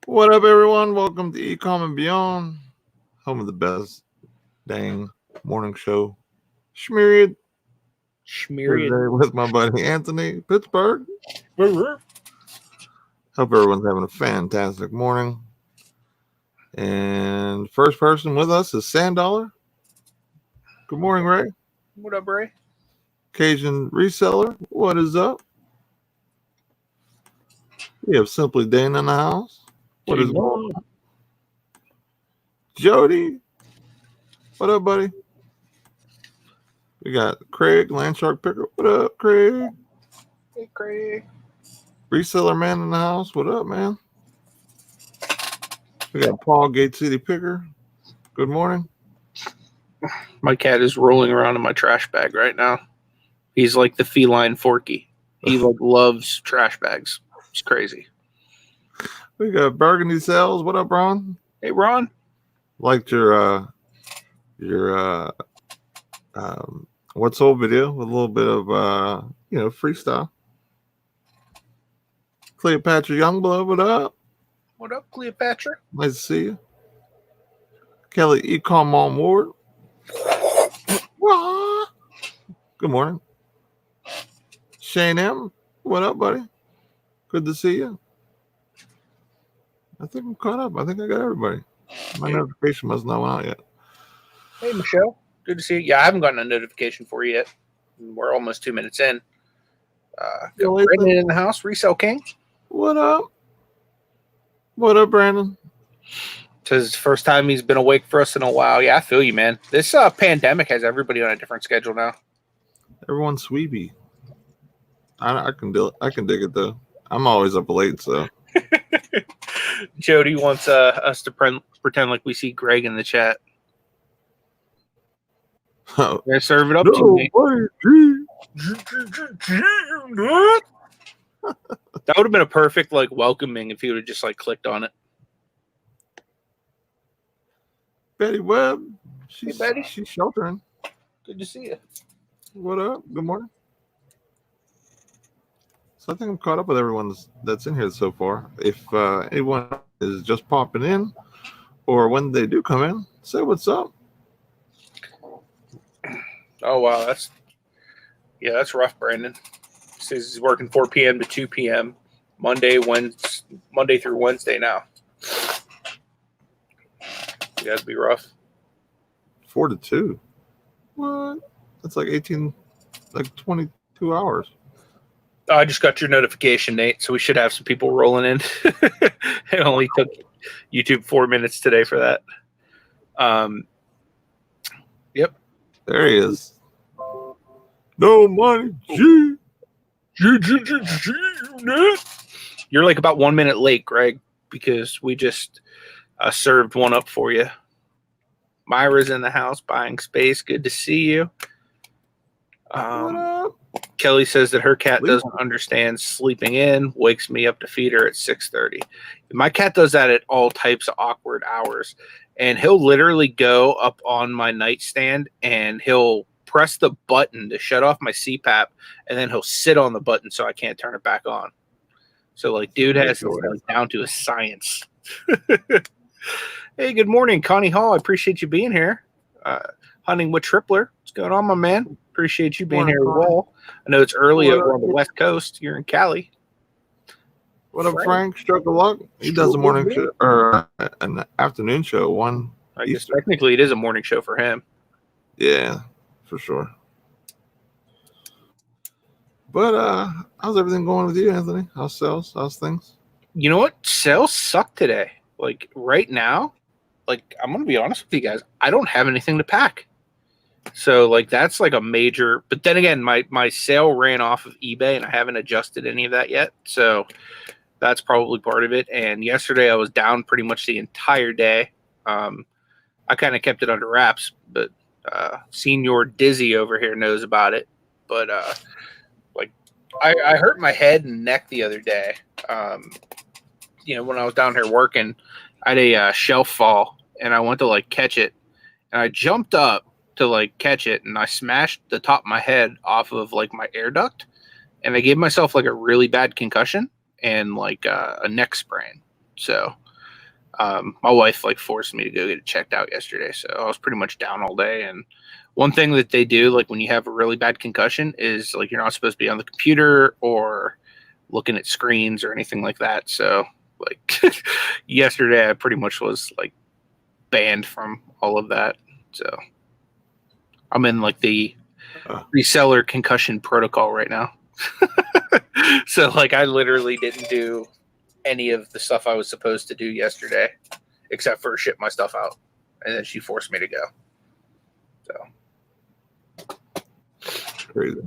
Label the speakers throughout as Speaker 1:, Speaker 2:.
Speaker 1: What up, everyone? Welcome to Ecom and Beyond, home of the best dang morning show. Schmeared today with my buddy Anthony, Pittsburgh. Hope everyone's having a fantastic morning. And first person with us is Sandollar. Good morning, Ray.
Speaker 2: What up, Ray?
Speaker 1: Cajun Reseller. What is up? We have Simply Dane in the house. What is going on? Jody. What up, buddy? We got Craig, Landshark Picker. What up, Craig?
Speaker 2: Hey, Craig.
Speaker 1: Reseller Man in the house. What up, man? We got Paul, Gate City Picker. Good morning.
Speaker 2: My cat is rolling around in my trash bag right now. He's like the feline Forky. He loves trash bags. It's crazy.
Speaker 1: We got Burgundy Sales. What up, Ron?
Speaker 2: Hey, Ron.
Speaker 1: Liked your what's old video with a little bit of freestyle. Cleopatra Youngblood, what up?
Speaker 2: What up, Cleopatra?
Speaker 1: Nice to see you. Kelly Ecom on Ward. Good morning. Shane M. What up, buddy? Good to see you. I think I'm caught up. I think I got everybody. My notification must not went out yet.
Speaker 2: Hey, Michelle. Good to see you. Yeah, I haven't gotten a notification for you yet. We're almost 2 minutes in. Brandon in the house, Resell King.
Speaker 1: What up? What up, Brandon?
Speaker 2: Says it's the first time he's been awake for us in a while. Yeah, I feel you, man. This pandemic has everybody on a different schedule now.
Speaker 1: Everyone's sweepy. I can dig it though. I'm always up late, so.
Speaker 2: Jody wants us to pretend like we see Greg in the chat.
Speaker 1: Oh.
Speaker 2: Can I serve it up to you, mate? That would have been a perfect welcoming if he would have just clicked on it.
Speaker 1: Betty Webb.
Speaker 2: Hey, Betty.
Speaker 1: She's sheltering.
Speaker 2: Good to see you.
Speaker 1: What up? Good morning. So I think I'm caught up with everyone that's in here so far. If anyone is just popping in, or when they do come in, say what's up.
Speaker 2: Oh wow, that's rough, Brandon. He says he's working 4 p.m. to 2 p.m. Monday through Wednesday now. You gotta be rough.
Speaker 1: 4 to 2. What? That's like 22 hours.
Speaker 2: I just got your notification, Nate, so we should have some people rolling in. It only took YouTube 4 minutes today for that. Yep.
Speaker 1: There he is. No money. G.
Speaker 2: You're about 1 minute late, Greg, because we just served one up for you. Myra's in the house buying space. Good to see you.
Speaker 1: What up?
Speaker 2: Kelly says that her cat doesn't understand sleeping in, wakes me up to feed her at 6:30. My cat does that at all types of awkward hours. And he'll literally go up on my nightstand and he'll press the button to shut off my CPAP, and then he'll sit on the button so I can't turn it back on. So, dude has this down to a science. Hey, good morning, Connie Hall. I appreciate you being here. Hunting with Tripler. What's going on, my man? Appreciate you being here as well. I know it's early over on the West Coast. You're in Cali.
Speaker 1: What up, Frank? Stroke of luck. He does a morning show or an afternoon show.
Speaker 2: I guess technically it is a morning show for him.
Speaker 1: Yeah, for sure. But how's everything going with you, Anthony? How's sales? How's things?
Speaker 2: You know what? Sales suck today. Right now, I'm gonna be honest with you guys. I don't have anything to pack. So that's a major. But then again, my sale ran off of eBay, and I haven't adjusted any of that yet. So that's probably part of it. And yesterday I was down pretty much the entire day. I kind of kept it under wraps, but Senior Dizzy over here knows about it. But I hurt my head and neck the other day. When I was down here working, I had a shelf fall, and I went to catch it, and I jumped up to catch it, and I smashed the top of my head off of my air duct, and I gave myself a really bad concussion and a neck sprain. So My wife like forced me to go get it checked out yesterday, so I was pretty much down all day. And one thing that they do, like when you have a really bad concussion, is like you're not supposed to be on the computer or looking at screens or anything like that. So like yesterday, I pretty much was like banned from all of that. So I'm in like the reseller concussion protocol right now. So like I literally didn't do any of the stuff I was supposed to do yesterday, except for ship my stuff out, and then she forced me to go. So
Speaker 1: Crazy.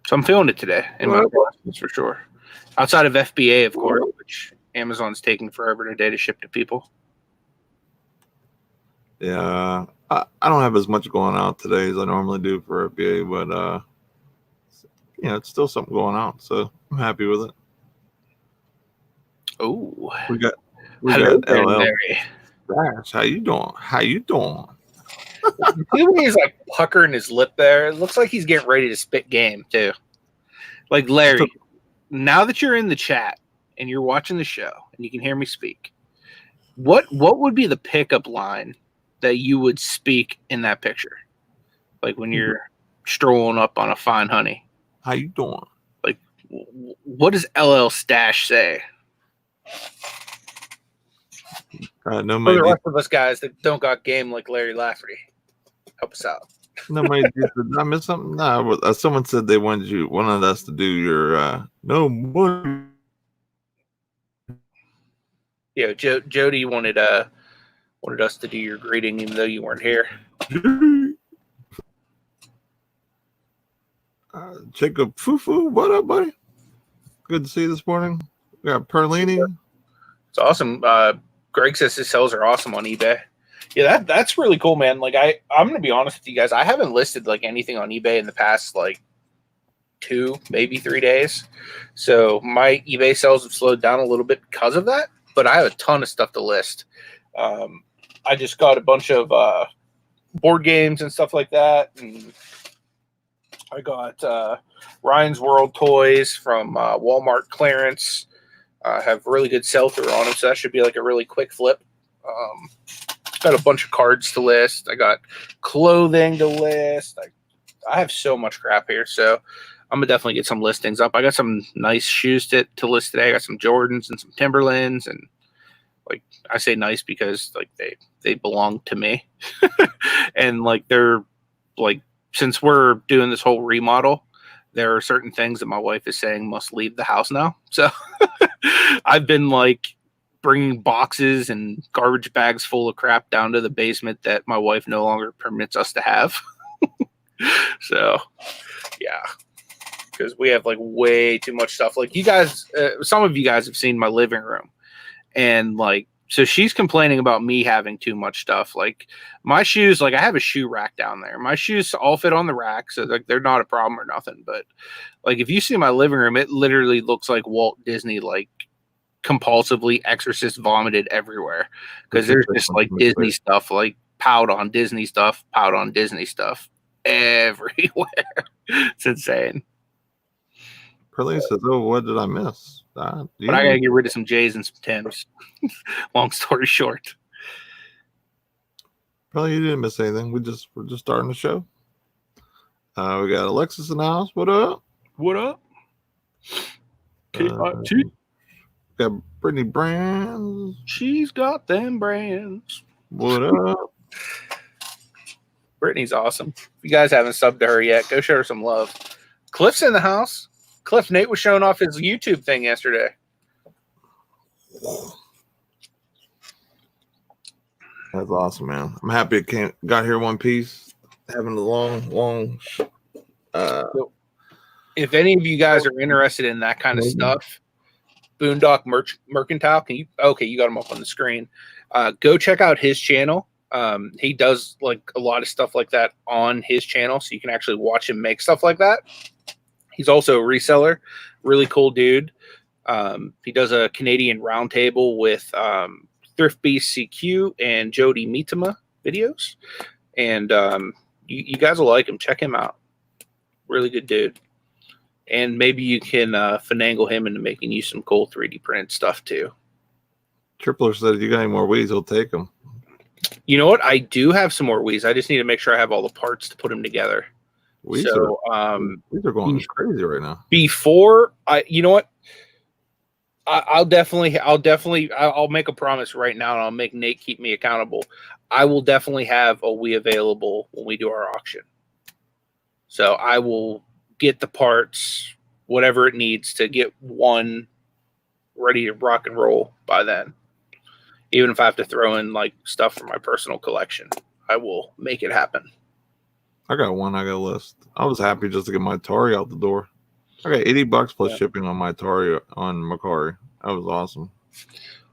Speaker 2: So I'm feeling it today in my process for sure. Outside of FBA, of course, which Amazon's taking forever today to ship to people.
Speaker 1: Yeah, I don't have as much going out today as I normally do for FBA, but it's still something going out, so I'm happy with it.
Speaker 2: Oh,
Speaker 1: we got
Speaker 2: LL.
Speaker 1: Gosh, how you doing?
Speaker 2: He's like puckering his lip there. It looks like he's getting ready to spit game too. Like Larry, now that you're in the chat and you're watching the show and you can hear me speak, what would be the pickup line that you would speak in that picture? Like when you're strolling up on a fine honey.
Speaker 1: How you doing?
Speaker 2: Like, what does LL Stash say? For the rest of us guys that don't got game like Larry Lafferty, help us out.
Speaker 1: Did I miss something? No, someone said they wanted us to do your no money.
Speaker 2: Yeah, Jody wanted us to do your greeting even though you weren't here.
Speaker 1: Jacob Fufu, what up, buddy? Good to see you this morning. We got Perlini.
Speaker 2: It's awesome. Greg says his sales are awesome on eBay. Yeah, that's really cool, man. Like I'm gonna be honest with you guys. I haven't listed like anything on eBay in the past like 2, maybe 3 days. So my eBay sales have slowed down a little bit because of that. But I have a ton of stuff to list. I just got a bunch of board games and stuff like that, and I got Ryan's World toys from Walmart clearance. Have really good sell-through on them, so that should be like a really quick flip. Got a bunch of cards to list. I got clothing to list. I have so much crap here, so I'm gonna definitely get some listings up. I got some nice shoes to list today. I got some Jordans and some Timberlands, and like I say nice because like they belong to me. And like they're like, since we're doing this whole remodel, there are certain things that my wife is saying must leave the house now. So I've been like bringing boxes and garbage bags full of crap down to the basement that my wife no longer permits us to have. So yeah, because we have like way too much stuff. Like you guys, some of you guys have seen my living room, and like, so she's complaining about me having too much stuff. Like my shoes, like I have a shoe rack down there. My shoes all fit on the rack, so like they're not a problem or nothing. But like if you see my living room, it literally looks like Walt Disney, like compulsively Exorcist vomited everywhere, because there's just like Disney stuff, like piled on Disney stuff everywhere. It's insane.
Speaker 1: Perlini says, "Oh, what did I miss?"
Speaker 2: But I gotta get rid of some J's and some Tims. Long story short.
Speaker 1: Probably you didn't miss anything. We're just starting the show. We got Alexis in the house. What up?
Speaker 2: What up?
Speaker 1: Got Brittany Brands.
Speaker 2: She's got them brands.
Speaker 1: What up?
Speaker 2: Brittany's awesome. If you guys haven't subbed to her yet, go show her some love. Cliff's in the house. Cliff, Nate was showing off his YouTube thing yesterday.
Speaker 1: That's awesome, man. I'm happy it got here one piece. Having a long.
Speaker 2: If any of you guys are interested in that kind of stuff, Boondock Mercantile, you got him up on the screen. Go check out his channel. He does like a lot of stuff like that on his channel, so you can actually watch him make stuff like that. He's also a reseller, really cool dude. He does a Canadian roundtable with Thrift Beast CQ and Jody Mitama videos, and you guys will like him. Check him out. Really good dude. And maybe you can finagle him into making you some cool 3D print stuff too.
Speaker 1: Tripler said, "You got any more weeds? He'll take them."
Speaker 2: You know what? I do have some more Wiis. I just need to make sure I have all the parts to put them together.
Speaker 1: Weeds are going crazy right now.
Speaker 2: Before you know what? I'll make a promise right now, and I'll make Nate keep me accountable. I will definitely have a Wii available when we do our auction. So I will get the parts, whatever it needs to get one ready to rock and roll by then. Even if I have to throw in like stuff from my personal collection, I will make it happen.
Speaker 1: I got one. I got a list. I was happy just to get my Atari out the door. I got $80 plus shipping on my Atari on Macari. That was awesome.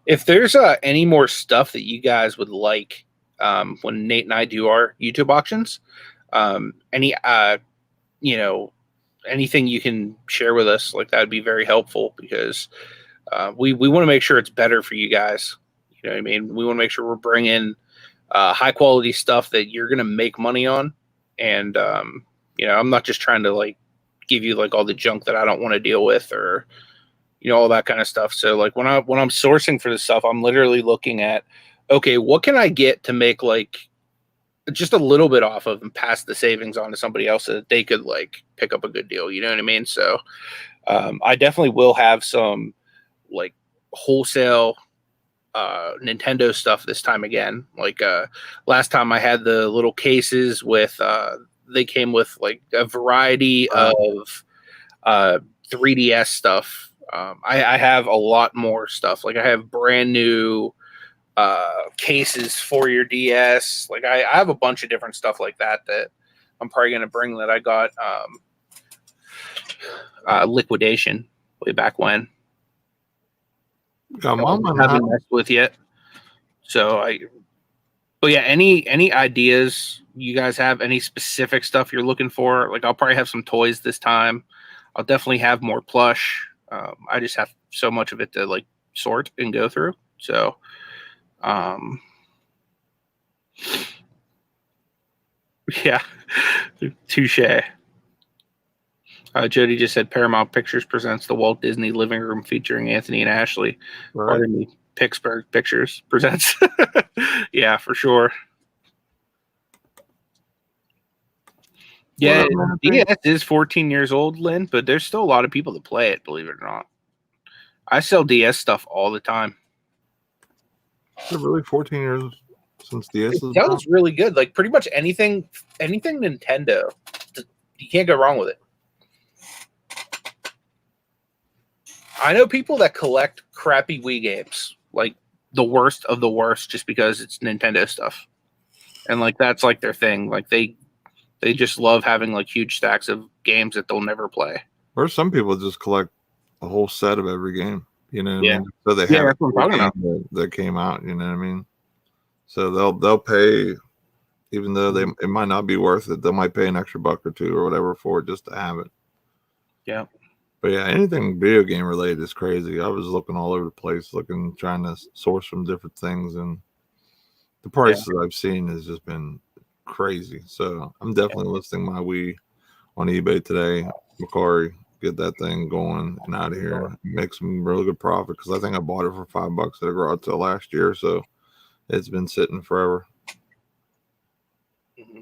Speaker 2: If there's any more stuff that you guys would like when Nate and I do our YouTube auctions, anything you can share with us, like that would be very helpful because we want to make sure it's better for you guys. You know what I mean? We want to make sure we're bringing high quality stuff that you're going to make money on. And, I'm not just trying to like give you like all the junk that I don't want to deal with or, all that kind of stuff. So like when I'm sourcing for this stuff, I'm literally looking at, okay, what can I get to make like just a little bit off of and pass the savings on to somebody else so that they could like pick up a good deal. You know what I mean? So I definitely will have some like wholesale Nintendo stuff this time again. Like last time I had the little cases with they came with like a variety of 3DS stuff. I have a lot more stuff. Like I have brand new cases for your DS. Like I have a bunch of different stuff like that I'm probably going to bring that I got liquidation way back when. Haven't messed with yet. But yeah, any ideas you guys have? Any specific stuff you're looking for? Like I'll probably have some toys this time. I'll definitely have more plush. I just have so much of it to like sort and go through. So, yeah, touche. Jody just said Paramount Pictures presents the Walt Disney Living Room featuring Anthony and Ashley.
Speaker 1: Right.
Speaker 2: Pardon me, Picksburgh Pictures presents. Yeah, for sure. Yeah, DS is 14 years old, Lynn, but there's still a lot of people that play it, believe it or not. I sell DS stuff all the time.
Speaker 1: Is it really 14 years since DS?
Speaker 2: That was really good. Like pretty much anything Nintendo, you can't go wrong with it. I know people that collect crappy Wii games, like the worst of the worst, just because it's Nintendo stuff, and like that's like their thing. Like they just love having like huge stacks of games that they'll never play.
Speaker 1: Or some people just collect a whole set of every game. You know what I mean? So they
Speaker 2: have
Speaker 1: that's what I'm talking about. That came out. You know what I mean? So they'll pay, even though it might not be worth it. They might pay an extra $1 or $2 or whatever for it just to have it.
Speaker 2: Yeah.
Speaker 1: But yeah, anything video game related is crazy. I was looking all over the place, trying to source from different things, and the prices I've seen has just been crazy. So I'm definitely listing my Wii on eBay today. Macari, get that thing going and out of here. Make some really good profit because I think I bought it for $5 at a garage sale last year. So it's been sitting forever.
Speaker 2: Mm-hmm.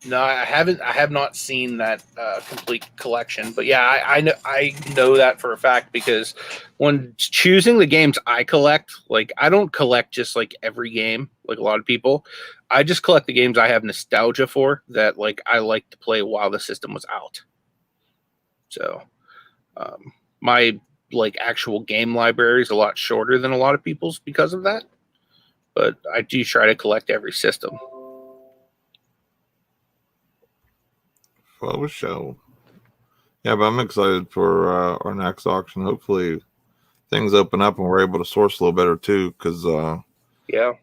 Speaker 2: No, I haven't. I have not seen that complete collection, but yeah, I know that for a fact because when choosing the games I collect, like I don't collect just like every game like a lot of people. I just collect the games I have nostalgia for that like I like to play while the system was out. So, my like actual game library is a lot shorter than a lot of people's because of that, but I do try to collect every system.
Speaker 1: Well, show. Yeah, but I'm excited for our next auction. Hopefully things open up and we're able to source a little better too. Because
Speaker 2: yeah,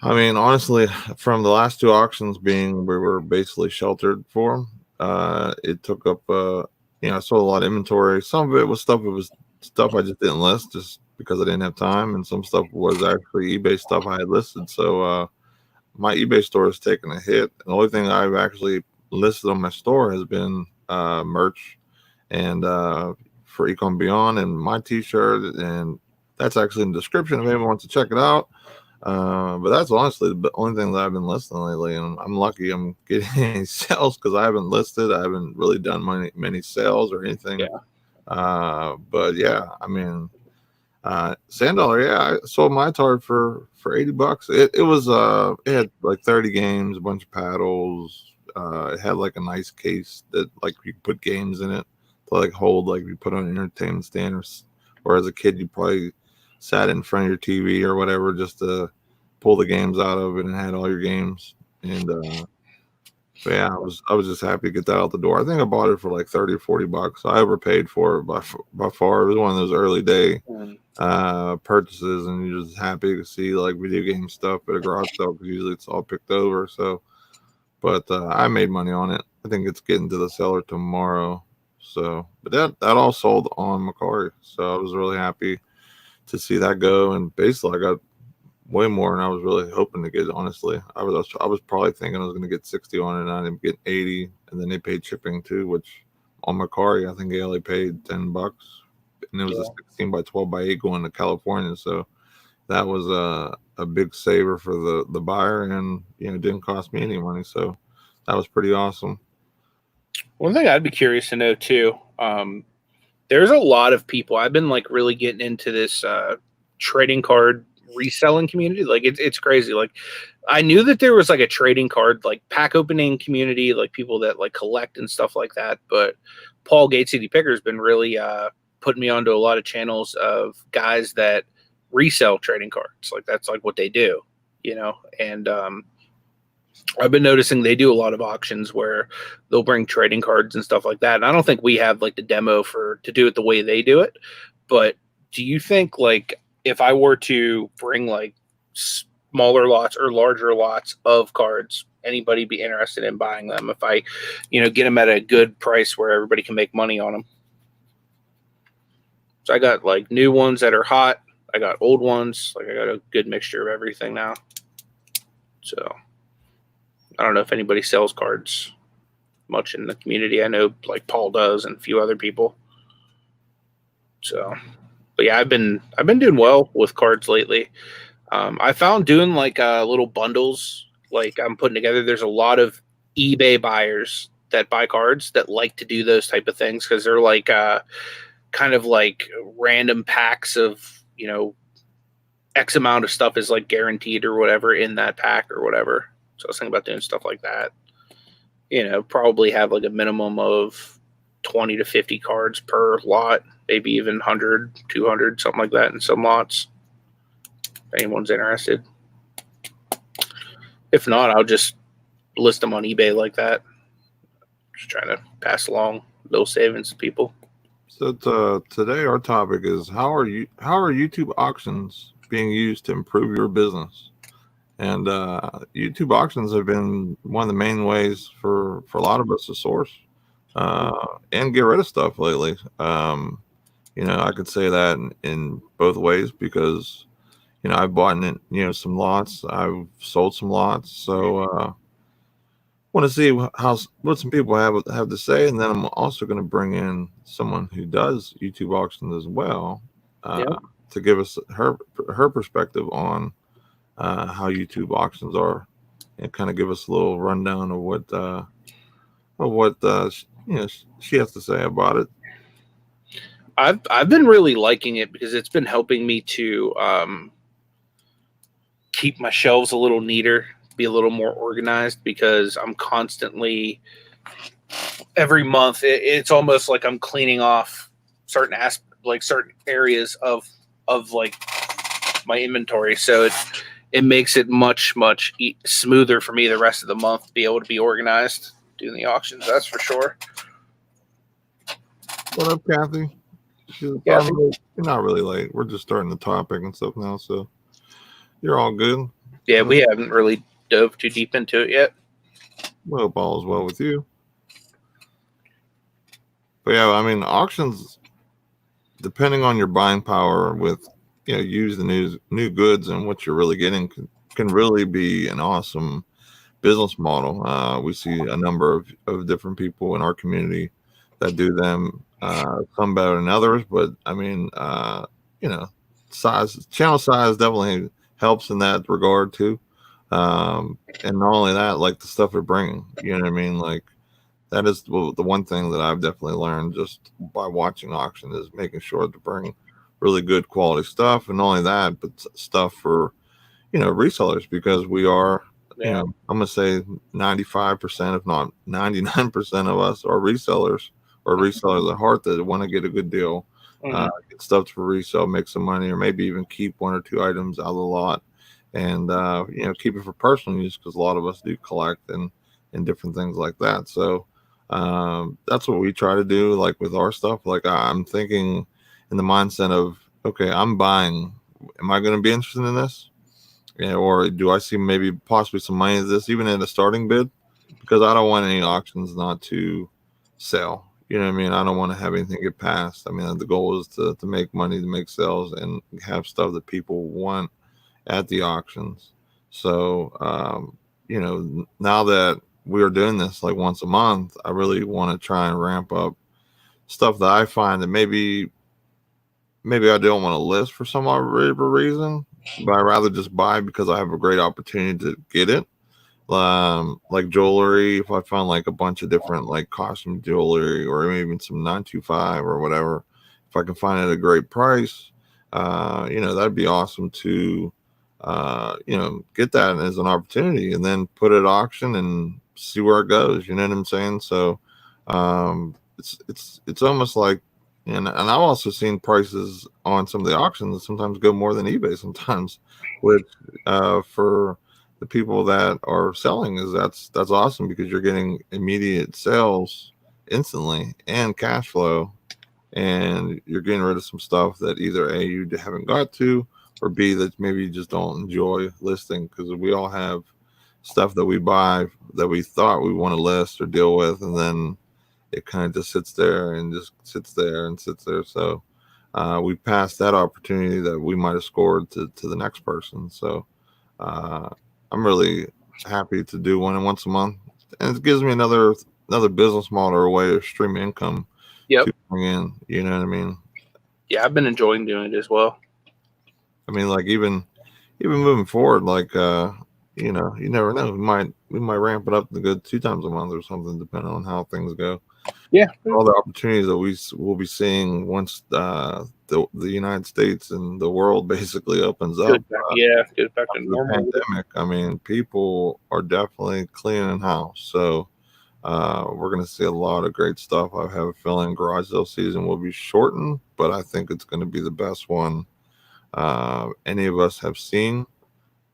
Speaker 1: I mean, honestly, from the last two auctions being we were basically sheltered for, it took up. I sold a lot of inventory. Some of it was stuff. It was stuff I just didn't list just because I didn't have time, and some stuff was actually eBay stuff I had listed. So my eBay store has taken a hit. The only thing I've actually listed on my store has been merch and for Ecom Beyond and my t-shirt and that's actually in the description if anyone wants to check it out. But that's honestly the only thing that I've been listing lately, and I'm lucky I'm getting any sales because I haven't listed. I haven't really done many sales or anything.
Speaker 2: Yeah.
Speaker 1: But yeah, I mean, $10, yeah, I sold my Tard for $80. It was it had like 30 games, a bunch of paddles. It had like a nice case that like you could put games in it to like hold, like you put on an entertainment stand, or as a kid you probably sat in front of your TV or whatever just to pull the games out of it and had all your games. And but yeah, I was just happy to get that out the door. I think I bought it for like 30 or $40. I overpaid for it by far. It was one of those early day purchases, and you're just happy to see like video game stuff at a garage sale because usually it's all picked over. So, but I made money on it. I think it's getting to the seller tomorrow. So, but that all sold on Macari. So I was really happy to see that go. And basically, I got way more than I was really hoping to get. Honestly, I was probably thinking I was going to get 60 on it, and I ended up getting 80. And then they paid shipping too, which on Macari I think they only paid $10, and it was a 16 by 12 by 8 going to California. So that was a big saver for the buyer, and it didn't cost me any money. So that was pretty awesome.
Speaker 2: One thing I'd be curious to know too, there's a lot of people. I've been like really getting into this trading card reselling community. Like it's crazy. Like I knew that there was like a trading card like pack opening community, like people that like collect and stuff like that. But Paul Gates City Picker's been really putting me onto a lot of channels of guys that resell trading cards. Like that's like what they do, and I've been noticing they do a lot of auctions where they'll bring trading cards and stuff like that. And I don't think we have like the demo to do it the way they do it. But do you think like if I were to bring like smaller lots or larger lots of cards, anybody be interested in buying them if I, get them at a good price where everybody can make money on them? So I got like new ones that are hot. I got old ones. Like I got a good mixture of everything now. So I don't know if anybody sells cards much in the community. I know like Paul does and a few other people. So, but yeah, I've been doing well with cards lately. I found doing like little bundles, like I'm putting together. There's a lot of eBay buyers that buy cards that like to do those type of things because they're like kind of like random packs of X amount of stuff is like guaranteed or whatever in that pack or whatever. So I was thinking about doing stuff like that. Probably have like a minimum of 20 to 50 cards per lot, maybe even 100, 200, something like that in some lots. If anyone's interested. If not, I'll just list them on eBay like that. Just trying to pass along little savings to people.
Speaker 1: So today our topic is how are YouTube auctions being used to improve your business? And YouTube auctions have been one of the main ways for a lot of us to source and get rid of stuff lately. I could say that in both ways because I've bought in some lots, I've sold some lots, so want to see what some people have to say, and then I'm also going to bring in someone who does YouTube auctions as well to give us her perspective on how YouTube auctions are, and kind of give us a little rundown of what she has to say about it.
Speaker 2: I've been really liking it because it's been helping me to keep my shelves a little neater, be a little more organized because I'm constantly every month. It's almost like I'm cleaning off certain areas of like my inventory, so it makes it much smoother for me the rest of the month to be able to be organized doing the auctions. That's for sure.
Speaker 1: What up, Kathy? You're not really late. We're just starting the topic and stuff now, so you're all good.
Speaker 2: Yeah, we haven't really dove too deep into it yet.
Speaker 1: Well, all is well with you. But yeah, I mean, auctions, depending on your buying power with use the new goods and what you're really getting can really be an awesome business model. We see a number of different people in our community that do them, some better than others, but I mean, channel size definitely helps in that regard too. And not only that, like the stuff they're bringing, you know what I mean? Like that is the one thing that I've definitely learned just by watching auction is making sure to bring really good quality stuff. And not only that, but stuff for, resellers, because we are, I'm going to say 95%, if not 99% of us are resellers or resellers at heart that want to get a good deal, get stuff for resale, make some money, or maybe even keep one or two items out of the lot and, keep it for personal use, because a lot of us do collect and different things like that. So that's what we try to do, like with our stuff. Like I'm thinking in the mindset of, okay, I'm buying. Am I going to be interested in this? Yeah, or do I see maybe possibly some money in this, even in a starting bid? Because I don't want any auctions not to sell. You know what I mean? I don't want to have anything get passed. I mean, the goal is to make money, to make sales, and have stuff that people want at the auctions. So, now that we are doing this like once a month, I really want to try and ramp up stuff that I find that maybe I don't want to list for some other reason, but I'd rather just buy because I have a great opportunity to get it. Like jewelry, if I found like a bunch of different like costume jewelry or even some 925 or whatever, if I can find it at a great price, that'd be awesome to, get that as an opportunity and then put it at auction and see where it goes. You know what I'm saying? So, it's almost like, and I've also seen prices on some of the auctions that sometimes go more than eBay sometimes, which for the people that are selling that's awesome, because you're getting immediate sales instantly and cash flow, and you're getting rid of some stuff that either A, you haven't got to, or B, that maybe you just don't enjoy listing, because we all have stuff that we buy that we thought we want to list or deal with, and then it kind of just sits there and just sits there and sits there. So we passed that opportunity that we might have scored to the next person. So I'm really happy to do one once a month, and it gives me another business model or a way of stream income to bring in. You know what I mean?
Speaker 2: Yeah, I've been enjoying doing it as well.
Speaker 1: I mean, like even moving forward, like you never know. We might ramp it up to go 2 times a month or something, depending on how things go.
Speaker 2: Yeah,
Speaker 1: all the opportunities that we will be seeing once the United States and the world basically opens up.
Speaker 2: Get back to normal.
Speaker 1: Pandemic. I mean, people are definitely cleaning house, so we're going to see a lot of great stuff. I have a feeling garage sale season will be shortened, but I think it's going to be the best one any of us have seen,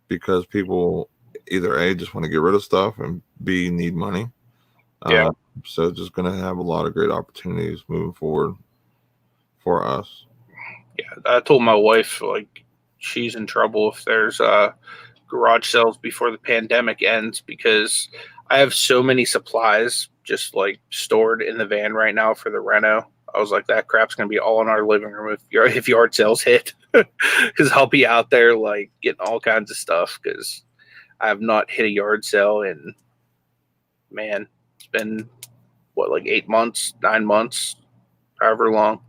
Speaker 1: because people either A, just want to get rid of stuff, and B, need money. So just going to have a lot of great opportunities moving forward for us.
Speaker 2: Yeah, I told my wife, like, she's in trouble if there's garage sales before the pandemic ends, because I have so many supplies just like stored in the van right now for the reno. I was like, that crap's going to be all in our living room if yard sales hit, because I'll be out there like getting all kinds of stuff, because I have not hit a yard sale in, man, it's been like 8 months, 9 months, however long.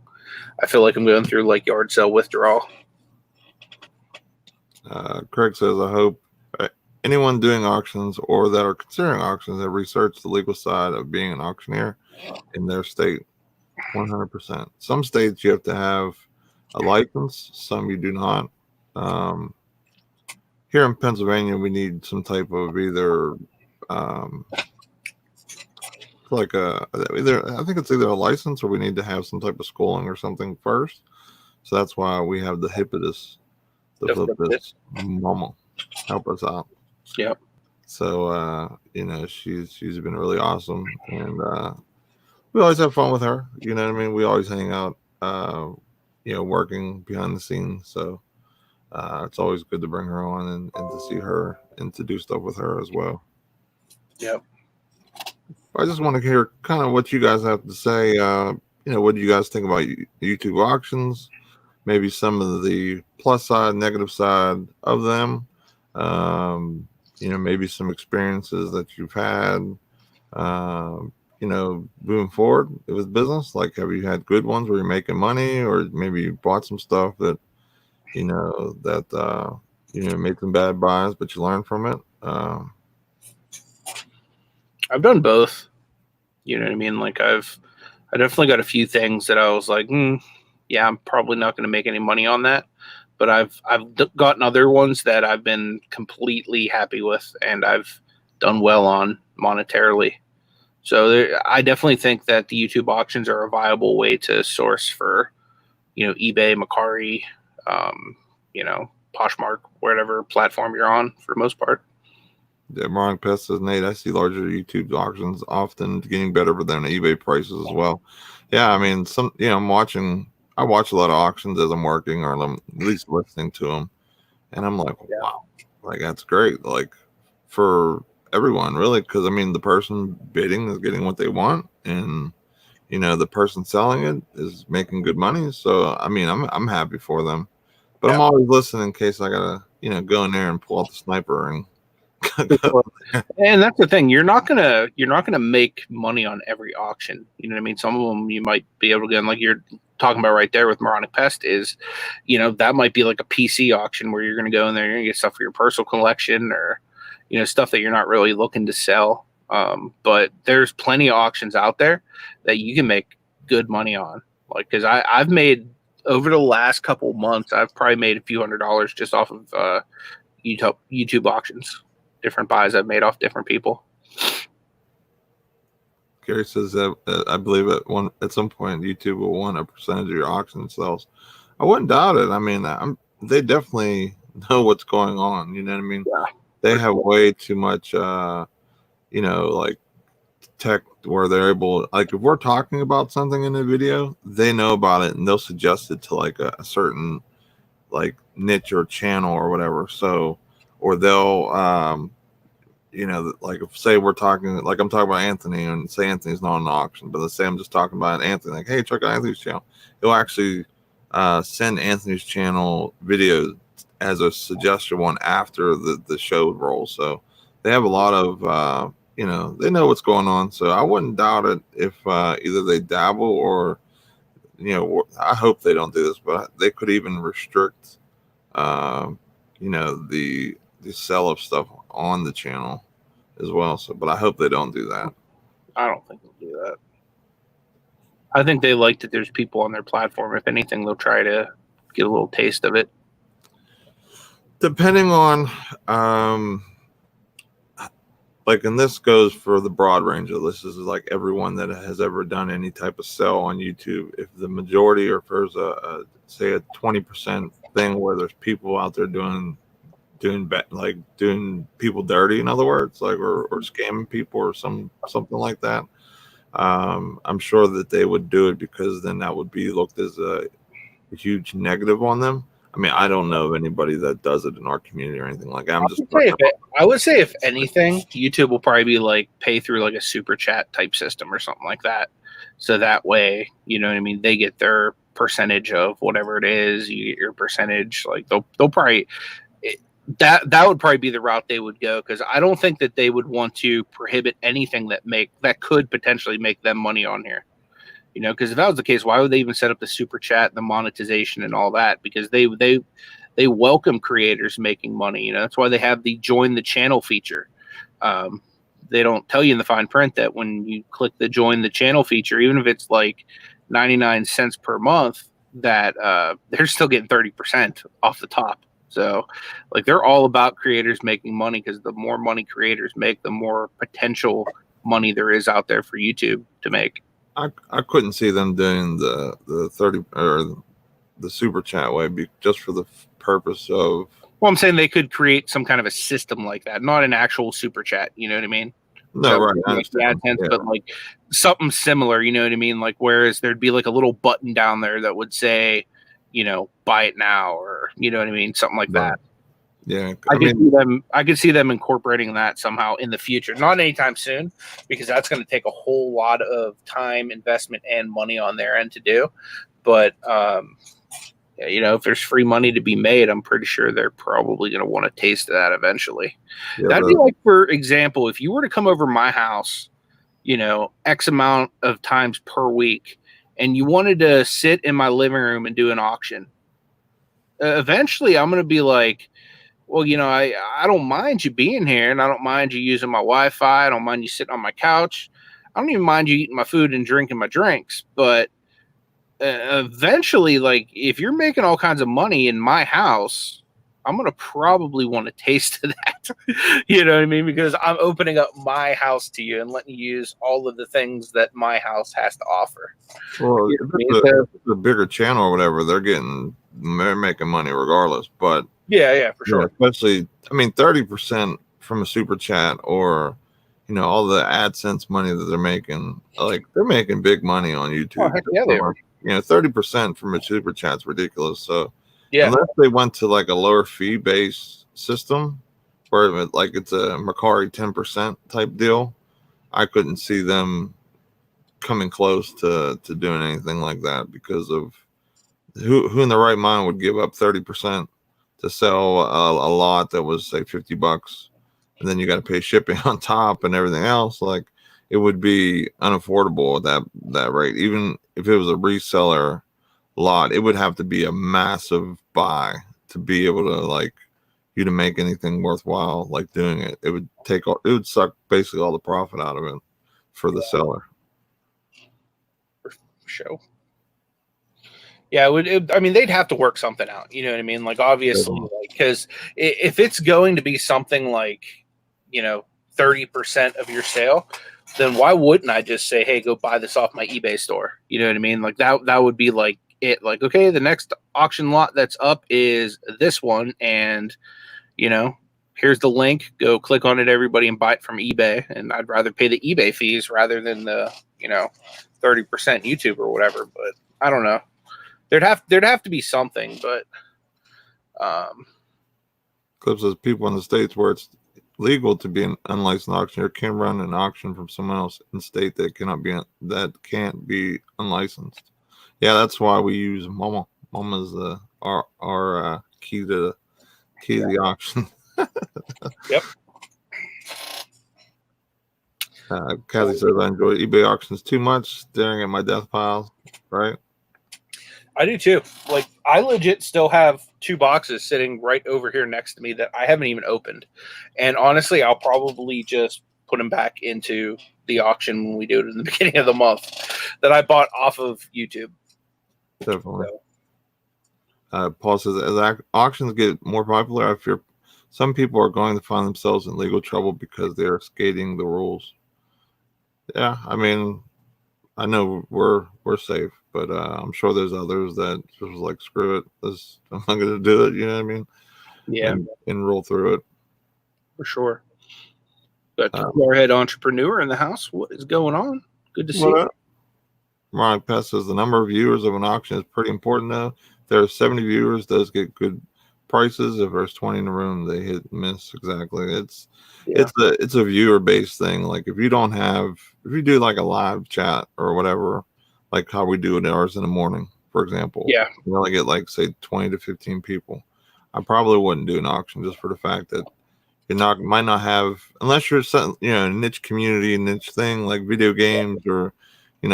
Speaker 2: I feel like I'm going through like yard sale withdrawal.
Speaker 1: Craig says, I hope anyone doing auctions or that are considering auctions have researched the legal side of being an auctioneer in their state. 100%. Some states you have to have a license, some you do not. Here in Pennsylvania, we need some type of either like I think it's either a license, or we need to have some type of schooling or something first. So that's why we have the HIPPODIS, this mama help us out.
Speaker 2: Yep.
Speaker 1: So she's been really awesome, and we always have fun with her. You know what I mean? We always hang out, working behind the scenes. So it's always good to bring her on and to see her and to do stuff with her as well.
Speaker 2: Yep.
Speaker 1: I just want to hear kind of what you guys have to say. What do you guys think about YouTube auctions? Maybe some of the plus side, negative side of them. Maybe some experiences that you've had. Moving forward with business. Like, have you had good ones where you're making money, or maybe you bought some stuff that that made some bad buys, but you learn from it.
Speaker 2: I've done both. You know what I mean? Like I definitely got a few things that I was like, yeah, I'm probably not going to make any money on that. But I've gotten other ones that I've been completely happy with, and I've done well on monetarily. So I definitely think that the YouTube auctions are a viable way to source for, eBay, Macari, Poshmark, whatever platform you're on for the most part.
Speaker 1: Yeah, Moronic Pest says, Nate, I see larger YouTube auctions often getting better than eBay prices as well. Yeah, I mean, I watch a lot of auctions as I'm working, or I'm at least listening to them, and I'm like, wow, like that's great, like for everyone, really, because I mean, the person bidding is getting what they want, and the person selling it is making good money. So I mean, I'm happy for them, but I'm always listening in case I gotta go in there and pull out the sniper and.
Speaker 2: And that's the thing, you're not gonna make money on every auction. You know what I mean? Some of them you might be able to get, like you're talking about right there with Moronic Pest, is that might be like a PC auction where you're gonna go in there, you're gonna get stuff for your personal collection, or stuff that you're not really looking to sell. But there's plenty of auctions out there that you can make good money on. Like, because I've made, over the last couple months, I've probably made a few $100s just off of YouTube auctions. Different buys I've made off different people.
Speaker 1: Gary says that I believe at some point YouTube will want a percentage of your auction sales. I wouldn't doubt it. I mean, they definitely know what's going on. You know what I mean?
Speaker 2: Yeah,
Speaker 1: they have way too much, like tech where they're able. Like if we're talking about something in a video, they know about it and they'll suggest it to like a certain like niche or channel or whatever. So, or they'll like if say we're talking, like I'm talking about Anthony, and say Anthony's not on the auction, but let's say I'm just talking about Anthony, like, hey, check out Anthony's channel. He'll actually send Anthony's channel videos as a suggestion one after the show rolls. So they have a lot of they know what's going on. So I wouldn't doubt it if either they dabble or I hope they don't do this, but they could even restrict the sell of stuff on the channel as well. So, but I hope they don't do that.
Speaker 2: I don't think they'll do that. I think they like that there's people on their platform. If anything, they'll try to get a little taste of it.
Speaker 1: Depending on, and this goes for the broad range of this is like everyone that has ever done any type of sell on YouTube. If the majority, or if there's say a 20% thing where there's people out there doing people dirty, in other words, like or scamming people or something like that, I'm sure that they would do it, because then that would be looked as a huge negative on them. I mean, I don't know of anybody that does it in our community or anything like that.
Speaker 2: I would say if anything, YouTube will probably be like pay through like a super chat type system or something like that. So that way, you know what I mean, they get their percentage of whatever it is, you get your percentage. Like they'll probably that would probably be the route they would go, because I don't think that they would want to prohibit anything that could potentially make them money on here. Because if that was the case, why would they even set up the super chat, the monetization, and all that? Because they welcome creators making money. That's why they have the join the channel feature. They don't tell you in the fine print that when you click the join the channel feature, even if it's like 99 cents per month, that they're still getting 30% off the top. So, like, they're all about creators making money, because the more money creators make, the more potential money there is out there for YouTube to make.
Speaker 1: I couldn't see them doing the 30 or the super chat way, just for the purpose of.
Speaker 2: Well, I'm saying they could create some kind of a system like that, not an actual super chat. You know what I mean?
Speaker 1: No,
Speaker 2: so,
Speaker 1: right. I understand.
Speaker 2: Yeah. But like something similar. You know what I mean? Like, whereas there'd be like a little button down there that would say, buy it now, or you know what I mean, something like that.
Speaker 1: Yeah,
Speaker 2: I could see them incorporating that somehow in the future. Not anytime soon, because that's going to take a whole lot of time, investment, and money on their end to do. But if there's free money to be made, I'm pretty sure they're probably going to want to taste that eventually. Yeah, that'd be like, for example, if you were to come over my house, X amount of times per week, and you wanted to sit in my living room and do an auction. eventually I'm going to be like, well, I don't mind you being here, and I don't mind you using my Wi-Fi. I don't mind you sitting on my couch. I don't even mind you eating my food and drinking my drinks. But eventually, like, if you're making all kinds of money in my house, I'm going to probably want a taste of that. You know what I mean? Because I'm opening up my house to you and letting you use all of the things that my house has to offer.
Speaker 1: Well, if it's a bigger channel or whatever, they're making money regardless. But
Speaker 2: yeah, for sure.
Speaker 1: Especially, 30% from a super chat or, all the AdSense money that they're making, like they're making big money on YouTube.
Speaker 2: Oh, heck yeah, they are.
Speaker 1: 30% from a super chat's ridiculous. So
Speaker 2: yeah,
Speaker 1: unless they went to like a lower fee based system where like it's a Mercari 10% type deal, I couldn't see them coming close to doing anything like that, because of who in the right mind would give up 30% to sell a lot that was say $50, and then you got to pay shipping on top and everything else. Like, it would be unaffordable at that rate. Even if it was a reseller lot, it would have to be a massive buy to be able to like you to make anything worthwhile like doing it. It would suck basically all the profit out of it for the seller.
Speaker 2: For sure. Yeah, they'd have to work something out. You know what I mean? Like, obviously, because if it's going to be something like, 30% of your sale, then why wouldn't I just say, hey, go buy this off my eBay store? You know what I mean? Like, that would be like it. Like, okay, the next auction lot that's up is this one, and here's the link. Go click on it, everybody, and buy it from eBay. And I'd rather pay the eBay fees rather than the 30% YouTube or whatever. But I don't know. There'd have to be something, but
Speaker 1: Clip says people in the states where it's legal to be an unlicensed auctioneer can run an auction from someone else in state that can't be unlicensed. Yeah, that's why we use Mama. Mama's our key to the auction.
Speaker 2: Yep.
Speaker 1: Kathy says I enjoy eBay auctions too much, staring at my death piles. Right.
Speaker 2: I do too. Like, I legit still have 2 boxes sitting right over here next to me that I haven't even opened. And honestly, I'll probably just put them back into the auction when we do it in the beginning of the month that I bought off of YouTube.
Speaker 1: Definitely. So. Paul says, as auctions get more popular, I fear some people are going to find themselves in legal trouble because they are skating the rules. Yeah, I know we're safe, but I'm sure there's others that just like, screw it, I'm not going to do it. You know what I mean?
Speaker 2: Yeah,
Speaker 1: and roll through it
Speaker 2: for sure. Got the warhead entrepreneur in the house. What is going on? Good to see you.
Speaker 1: Ron Pest says the number of viewers of an auction is pretty important. Though if there are 70 viewers, those get good prices. If there's 20 in the room, they hit and miss. Exactly. It's a viewer based thing. Like, if you do like a live chat or whatever, like how we do it ours in the morning, for example.
Speaker 2: Yeah.
Speaker 1: You only get like say 20 to 15 people. I probably wouldn't do an auction just for the fact that might not have, unless you're a niche community, niche thing like video games or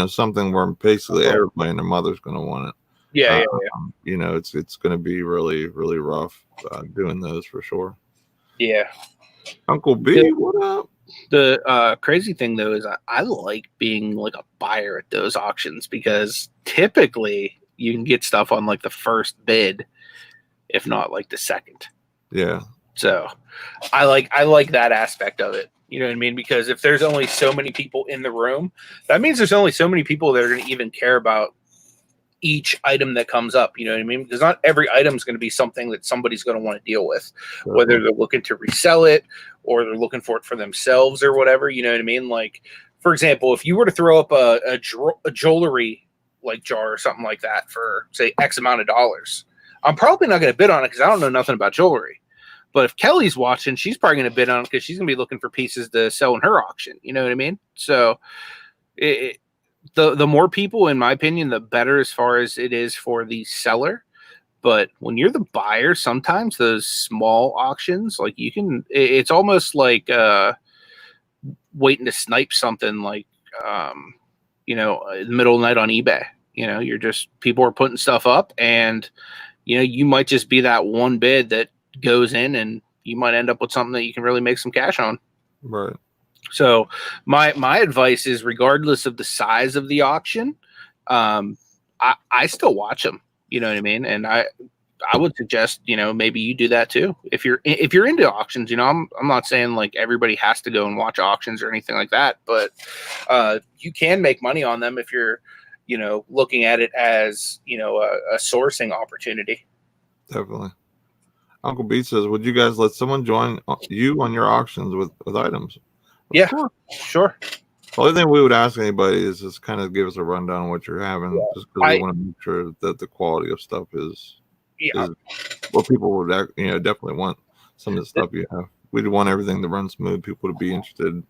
Speaker 1: something where basically everybody and their mother's going to want it.
Speaker 2: Yeah.
Speaker 1: It's going to be really, really rough doing those for sure.
Speaker 2: Yeah.
Speaker 1: Uncle B, what up?
Speaker 2: The crazy thing though is I like being like a buyer at those auctions, because typically you can get stuff on like the first bid, if not like the second.
Speaker 1: Yeah.
Speaker 2: So I like that aspect of it. You know what I mean? Because if there's only so many people in the room, that means there's only so many people that are going to even care about each item that comes up. You know what I mean? Because not every item is going to be something that somebody's going to want to deal with, whether they're looking to resell it or they're looking for it for themselves or whatever. You know what I mean? Like, for example, if you were to throw up a jewelry like jar or something like that for say X amount of dollars, I'm probably not going to bid on it because I don't know nothing about jewelry. But if Kelly's watching, she's probably going to bid on it because she's going to be looking for pieces to sell in her auction. You know what I mean? So the more people, in my opinion, the better as far as it is for the seller. But when you're the buyer, sometimes those small auctions, like it's almost like waiting to snipe something like, in the middle of the night on eBay. People are putting stuff up and you might just be that one bid that goes in, and you might end up with something that you can really make some cash on.
Speaker 1: Right.
Speaker 2: So my advice is, regardless of the size of the auction, I still watch them. You know what I mean? And I would suggest, maybe you do that too. If you're into auctions, I'm not saying like everybody has to go and watch auctions or anything like that, but you can make money on them if you're, looking at it as, a sourcing opportunity.
Speaker 1: Definitely. Uncle B says, would you guys let someone join you on your auctions with items?
Speaker 2: Yeah, sure.
Speaker 1: The only thing we would ask anybody is just kind of give us a rundown on what you're having, just because we want to make sure that the quality of stuff is what people would definitely want. Some of the stuff you have, we'd want everything to run smooth, people to be interested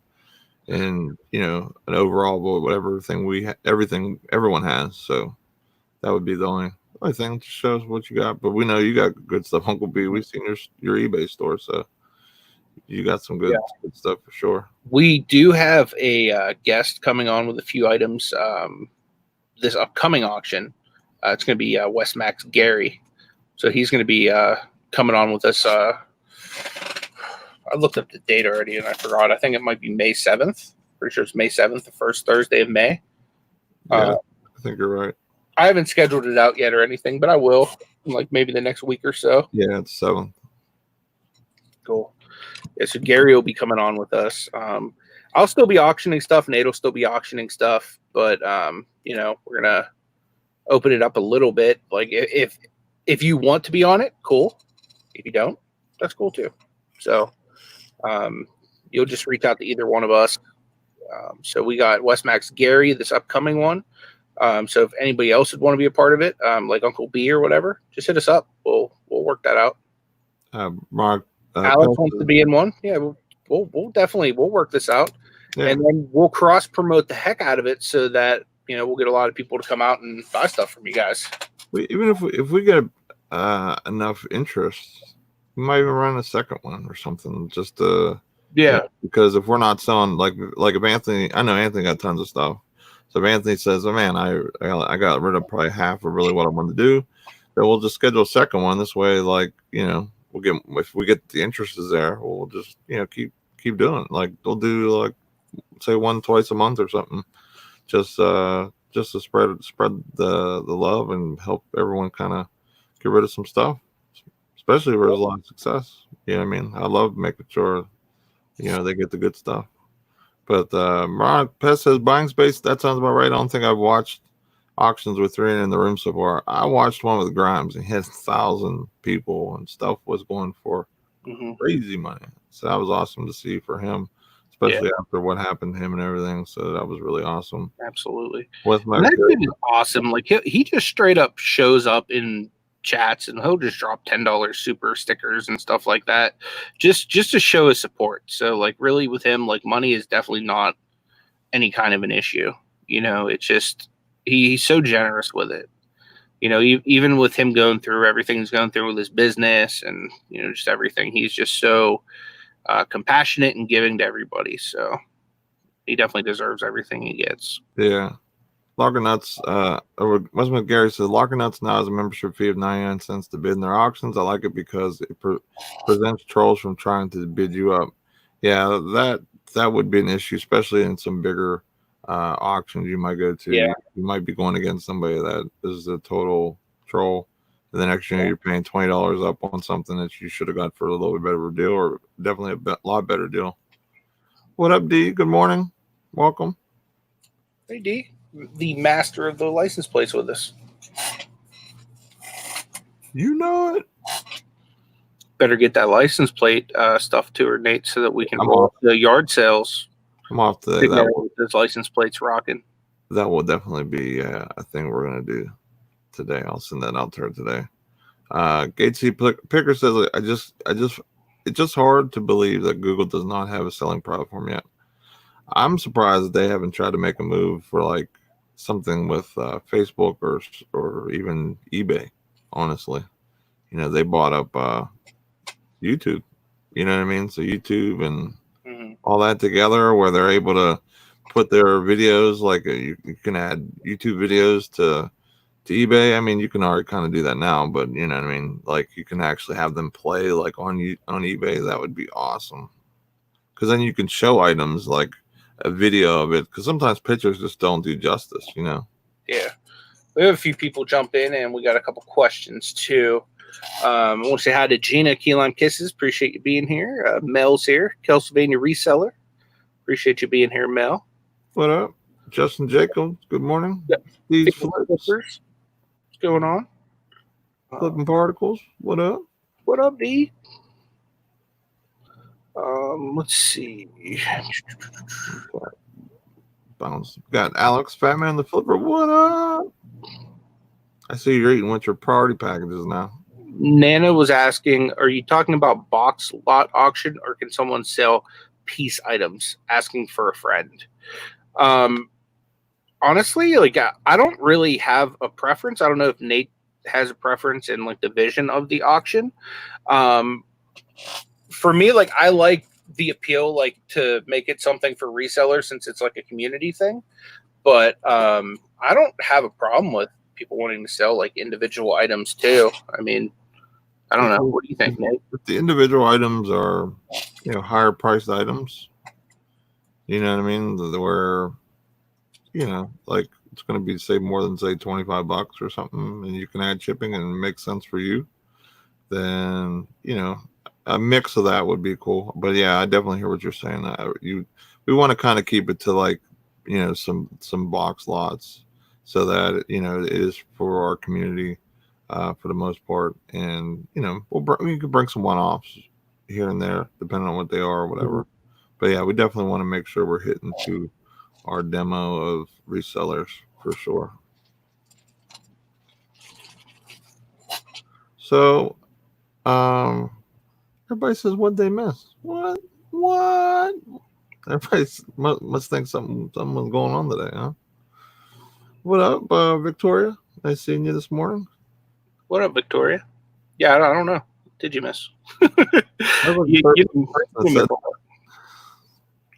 Speaker 1: in an overall whatever thing everything everyone has. So that would be the only thing to show us what you got. But we know you got good stuff, Uncle B. We've seen your eBay store, so you got some good stuff for sure.
Speaker 2: We do have a guest coming on with a few items this upcoming auction. It's going to be West Max Gary. So he's going to be coming on with us. I looked up the date already and I forgot. I think it might be May 7th. Pretty sure it's May 7th, the first Thursday of May.
Speaker 1: Yeah, I think you're right.
Speaker 2: I haven't scheduled it out yet or anything, but I will, like maybe the next week or so.
Speaker 1: Yeah, it's 7th.
Speaker 2: Cool. Yeah, so Gary will be coming on with us. I'll still be auctioning stuff. Nate will still be auctioning stuff, but we're gonna open it up a little bit. Like if you want to be on it, cool. If you don't, that's cool too. So you'll just reach out to either one of us. So we got West Max Gary, this upcoming one. So if anybody else would want to be a part of it, like Uncle B or whatever, just hit us up. We'll work that out.
Speaker 1: Mark,
Speaker 2: Alex wants to be in one. Yeah, we'll definitely work this out, and then we'll cross promote the heck out of it so that we'll get a lot of people to come out and buy stuff from you guys.
Speaker 1: Even if we get enough interest, we might even run a second one or something. Just because if we're not selling like if Anthony, I know Anthony got tons of stuff. So if Anthony says, "Oh man, I got rid of probably half of really what I wanted to do," then we'll just schedule a second one. This way, we'll get, if we get the interest is there, we'll just keep doing it. Like we'll do like say one twice a month or something, just to spread the love and help everyone kind of get rid of some stuff, especially where there's a lot of success. You know what I mean? I love making sure they get the good stuff. But Mark Pest says buying space. That sounds about right. I don't think I've watched auctions with 3 in the room so far. I watched one with Grimes and he had 1,000 people and stuff was going for crazy money. So that was awesome to see for him, especially after what happened to him and everything. So that was really awesome.
Speaker 2: Absolutely.
Speaker 1: That
Speaker 2: dude is awesome. Like he just straight up shows up in chats and he'll just drop $10 super stickers and stuff like that just to show his support. So like really with him, like money is definitely not any kind of an issue. It's just he's so generous with it. Even with him going through everything he's going through with his business and just everything, he's just so compassionate and giving to everybody. So he definitely deserves everything he gets.
Speaker 1: Yeah. Locker Nuts, Westman Gary says Locker Nuts now has a membership fee of 99 cents to bid in their auctions. I like it because it prevents trolls from trying to bid you up. Yeah, that would be an issue, especially in some bigger auctions you might go to.
Speaker 2: Yeah.
Speaker 1: You might be going against somebody that is a total troll. And the next year you're paying $20 up on something that you should have got for a little bit better deal, or definitely a lot better deal. What up, D? Good morning. Welcome.
Speaker 2: Hey, D. The master of the license plates with us.
Speaker 1: You know it.
Speaker 2: Better get that license plate stuff to her, Nate, so that we can roll the yard sales.
Speaker 1: I'm off today.
Speaker 2: Those license plates rocking.
Speaker 1: That will definitely be a thing we're gonna do today. I'll send that out to her today. Gatesy Picker says, it's just hard to believe that Google does not have a selling platform yet. I'm surprised that they haven't tried to make a move for like something with Facebook or even eBay. Honestly, they bought up YouTube. You know what I mean? So YouTube and all that together, where they're able to put their videos, like you can add YouTube videos to to eBay. I mean, you can already kind of do that now, but you know what I mean? Like you can actually have them play like on eBay. That would be awesome. Because then you can show items like a video of it. Because sometimes pictures just don't do justice, you know?
Speaker 2: Yeah. We have a few people jump in, and we got a couple questions too. I want to say hi to Gina, Key Lime Kisses. Appreciate you being here. Mel's here. Kelsylvania Reseller. Appreciate you being here, Mel.
Speaker 1: What up? Justin Jacobs, good morning.
Speaker 2: Yep.
Speaker 1: These
Speaker 2: flippers. What's going on?
Speaker 1: Flipping particles. What up?
Speaker 2: What up, D? Let's see.
Speaker 1: Bounce. Got Alex Fatman the Flipper. What up? I see you're eating with your priority packages now.
Speaker 2: Nana was asking, are you talking about box lot auction, or can someone sell piece items? Asking for a friend. Honestly, like I don't really have a preference. I don't know if Nate has a preference in like the vision of the auction. For me, like I like the appeal, like to make it something for resellers since it's like a community thing. But I don't have a problem with people wanting to sell like individual items too. I mean, I don't know. What do you think, Nate?
Speaker 1: If the individual items are, you know, higher priced items, you know what I mean? Where, you know, like it's going to be say more than say $25 or something, and you can add shipping and it makes sense for you, then, you know, a mix of that would be cool. But yeah, I definitely hear what you're saying. We want to kind of keep it to like, you know, some box lots so that, you know, it is for our community for the most part. And, you know, we could bring some one-offs here and there, depending on what they are or whatever. But yeah, we definitely want to make sure we're hitting to our demo of resellers for sure. So, everybody says, what'd they miss? What? Everybody must think something was going on today, huh? What up, Victoria? Nice seeing you this morning.
Speaker 2: What up, Victoria? Yeah, I don't know. Did you miss?
Speaker 1: There's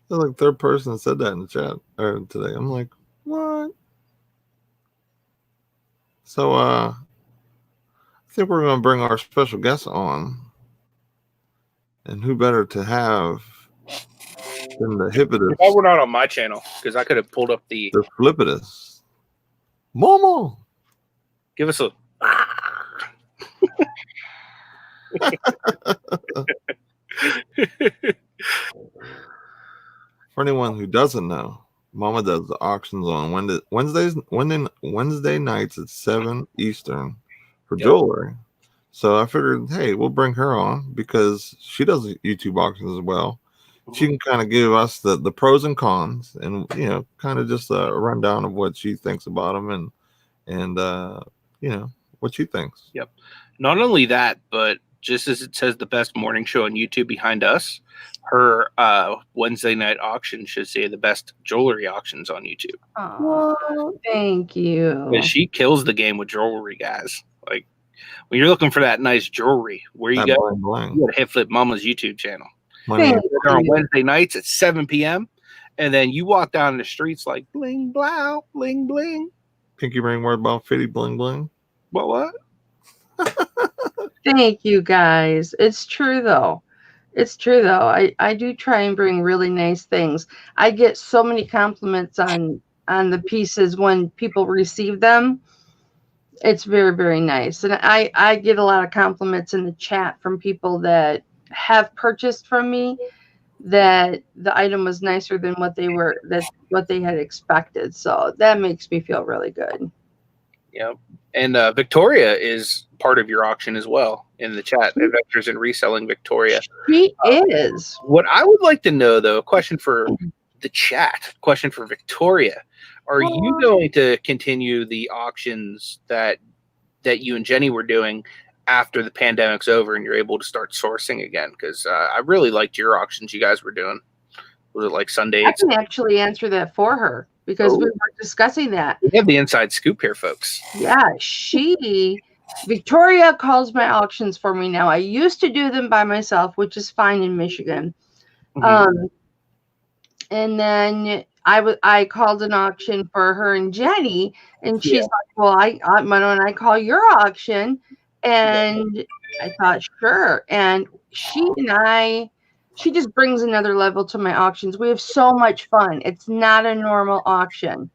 Speaker 1: like third person that said that in the chat today. I'm like, what? So I think we're gonna bring our special guest on. And who better to have than the Hippitus?
Speaker 2: Why we're not on my channel, because I could have pulled up the
Speaker 1: Flippitus. Momo.
Speaker 2: Give us a
Speaker 1: For anyone who doesn't know, Mama does the auctions on Wednesday nights at 7 Eastern for jewelry. So I figured, hey, we'll bring her on because she does YouTube auctions as well. She can kind of give us the pros and cons, and you know, kind of just a rundown of what she thinks about them, and you know, what she thinks.
Speaker 2: Yep. Not only that, but just as it says the best morning show on YouTube behind us, her Wednesday night auction should say the best jewelry auctions on YouTube.
Speaker 3: Oh, thank you.
Speaker 2: Because she kills the game with jewelry, guys. Like when you're looking for that nice jewelry, where you go, you gotta hit Flip Mama's YouTube channel. On Wednesday nights at 7 p.m. And then you walk down the streets like bling blow, bling bling.
Speaker 1: Pinky ring word about 50 bling bling.
Speaker 2: What?
Speaker 3: Thank you guys. It's true though. I do try and bring really nice things. I get so many compliments on the pieces when people receive them. It's very, very nice. And I get a lot of compliments in the chat from people that have purchased from me that the item was nicer than what they had expected. So that makes me feel really good.
Speaker 2: Yeah. And Victoria is part of your auction as well in the chat. Adventures in Reselling Victoria.
Speaker 3: She is.
Speaker 2: What I would like to know, though, a question for the chat, question for Victoria. Are you going to continue the auctions that you and Jenny were doing after the pandemic's over and you're able to start sourcing again? Because I really liked your auctions you guys were doing. Was it like Sunday?
Speaker 3: I can actually answer that for her because we were discussing that.
Speaker 2: We have the inside scoop here, folks.
Speaker 3: Yeah, Victoria calls my auctions for me now. I used to do them by myself, which is fine in Michigan. And then I called an auction for her and Jenny, and she's like, "Well, why don't I call your auction?" And I thought, sure. And she just brings another level to my auctions. We have so much fun. It's not a normal auction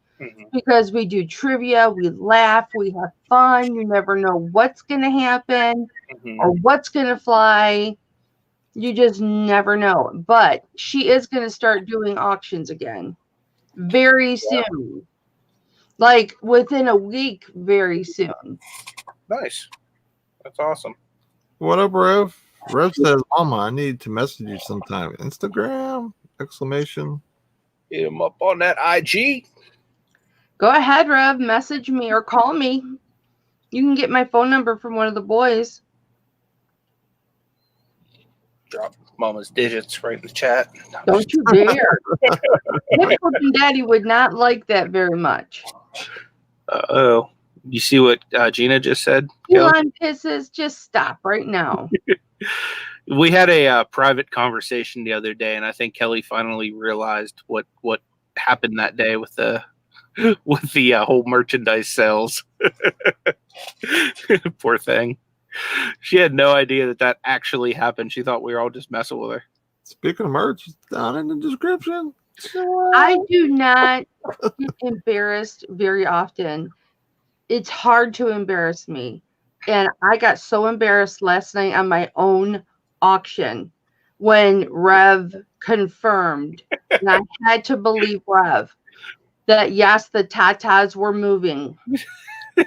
Speaker 3: because we do trivia, we laugh, we have fun. You never know what's going to happen or what's going to fly. You just never know. But she is going to start doing auctions again very soon. Like within a week, very soon.
Speaker 2: Nice. That's awesome.
Speaker 1: What up, Rev? Rev says, Mama, I need to message you sometime. Instagram? Exclamation.
Speaker 2: Hit him up on that IG.
Speaker 3: Go ahead, Rev. Message me or call me. You can get my phone number from one of the boys.
Speaker 2: Drop Mama's digits right in the chat.
Speaker 3: Don't you dare. Nick and Daddy would not like that very much.
Speaker 2: Oh. You see what Gina just said?
Speaker 3: Elon pisses. Just stop right now.
Speaker 2: We had a private conversation the other day, and I think Kelly finally realized what happened that day with the whole merchandise sales. Poor thing. She had no idea that actually happened. She thought we were all just messing with her.
Speaker 1: Speaking of merch, it's down in the description.
Speaker 3: I do not get embarrassed very often. It's hard to embarrass me. And I got so embarrassed last night on my own auction when Rev confirmed, and I had to believe Rev, that yes, the tatas were moving. I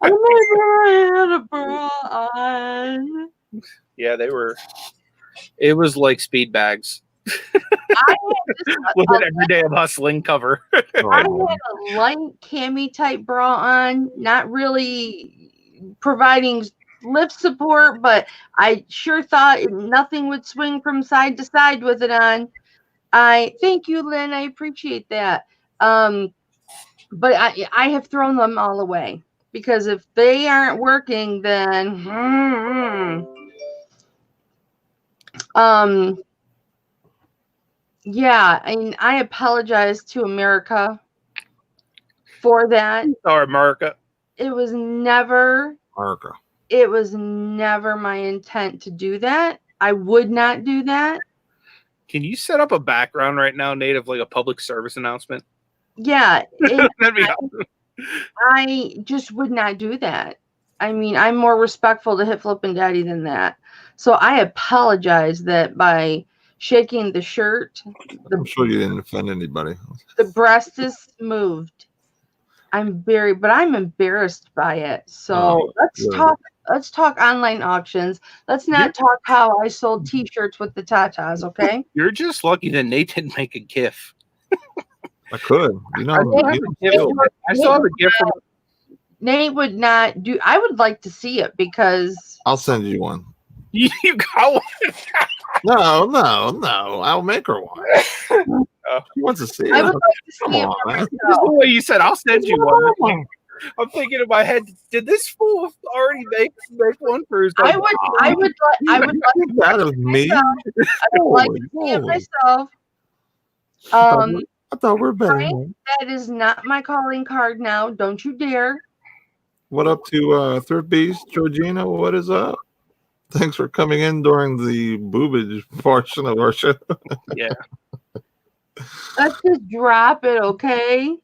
Speaker 3: never had a bra on.
Speaker 2: Yeah, they were. It was like speed bags.
Speaker 3: I
Speaker 2: With an everyday of hustling cover.
Speaker 3: I had a light cami type bra on, not really providing lift support, but I sure thought nothing would swing from side to side with it on. Thank you, Lynn. I appreciate that. But I have thrown them all away because if they aren't working, then yeah, I mean, I apologize to America for that.
Speaker 2: Or America.
Speaker 3: It was never
Speaker 1: America.
Speaker 3: It was never my intent to do that. I would not do that.
Speaker 2: Can you set up a background right now, Nate, of like a public service announcement?
Speaker 3: Yeah.
Speaker 2: That'd be awesome.
Speaker 3: I just would not do that. I mean, I'm more respectful to Hit Flippin' Daddy than that. So I apologize that by shaking the shirt,
Speaker 1: I'm sure you didn't offend anybody.
Speaker 3: the breast is moved. But I'm embarrassed by it. So let's talk online auctions. Let's not talk how I sold t-shirts with the tatas, okay?
Speaker 2: You're just lucky that Nate didn't make a GIF.
Speaker 1: I could. You know,
Speaker 2: I still have a GIF from
Speaker 3: Nate would not do. I would like to see it because
Speaker 1: I'll send you one.
Speaker 2: You got one.
Speaker 1: No. I'll make her one. She wants to see it.
Speaker 3: I would like to see
Speaker 1: Come
Speaker 3: it
Speaker 1: on,
Speaker 3: for
Speaker 1: man.
Speaker 2: Just
Speaker 3: myself.
Speaker 2: the way you said, I'll send you one. I'm thinking in my head, did this fool already make one for his?
Speaker 3: I would like
Speaker 1: That was me.
Speaker 3: I would like to see it myself.
Speaker 1: I thought we were better.
Speaker 3: Frank, that is not my calling card now. Don't you dare.
Speaker 1: What up to Thrift Beast, Georgina? What is up? Thanks for coming in during the boobage portion of our show.
Speaker 2: Yeah.
Speaker 3: Let's just drop it, okay?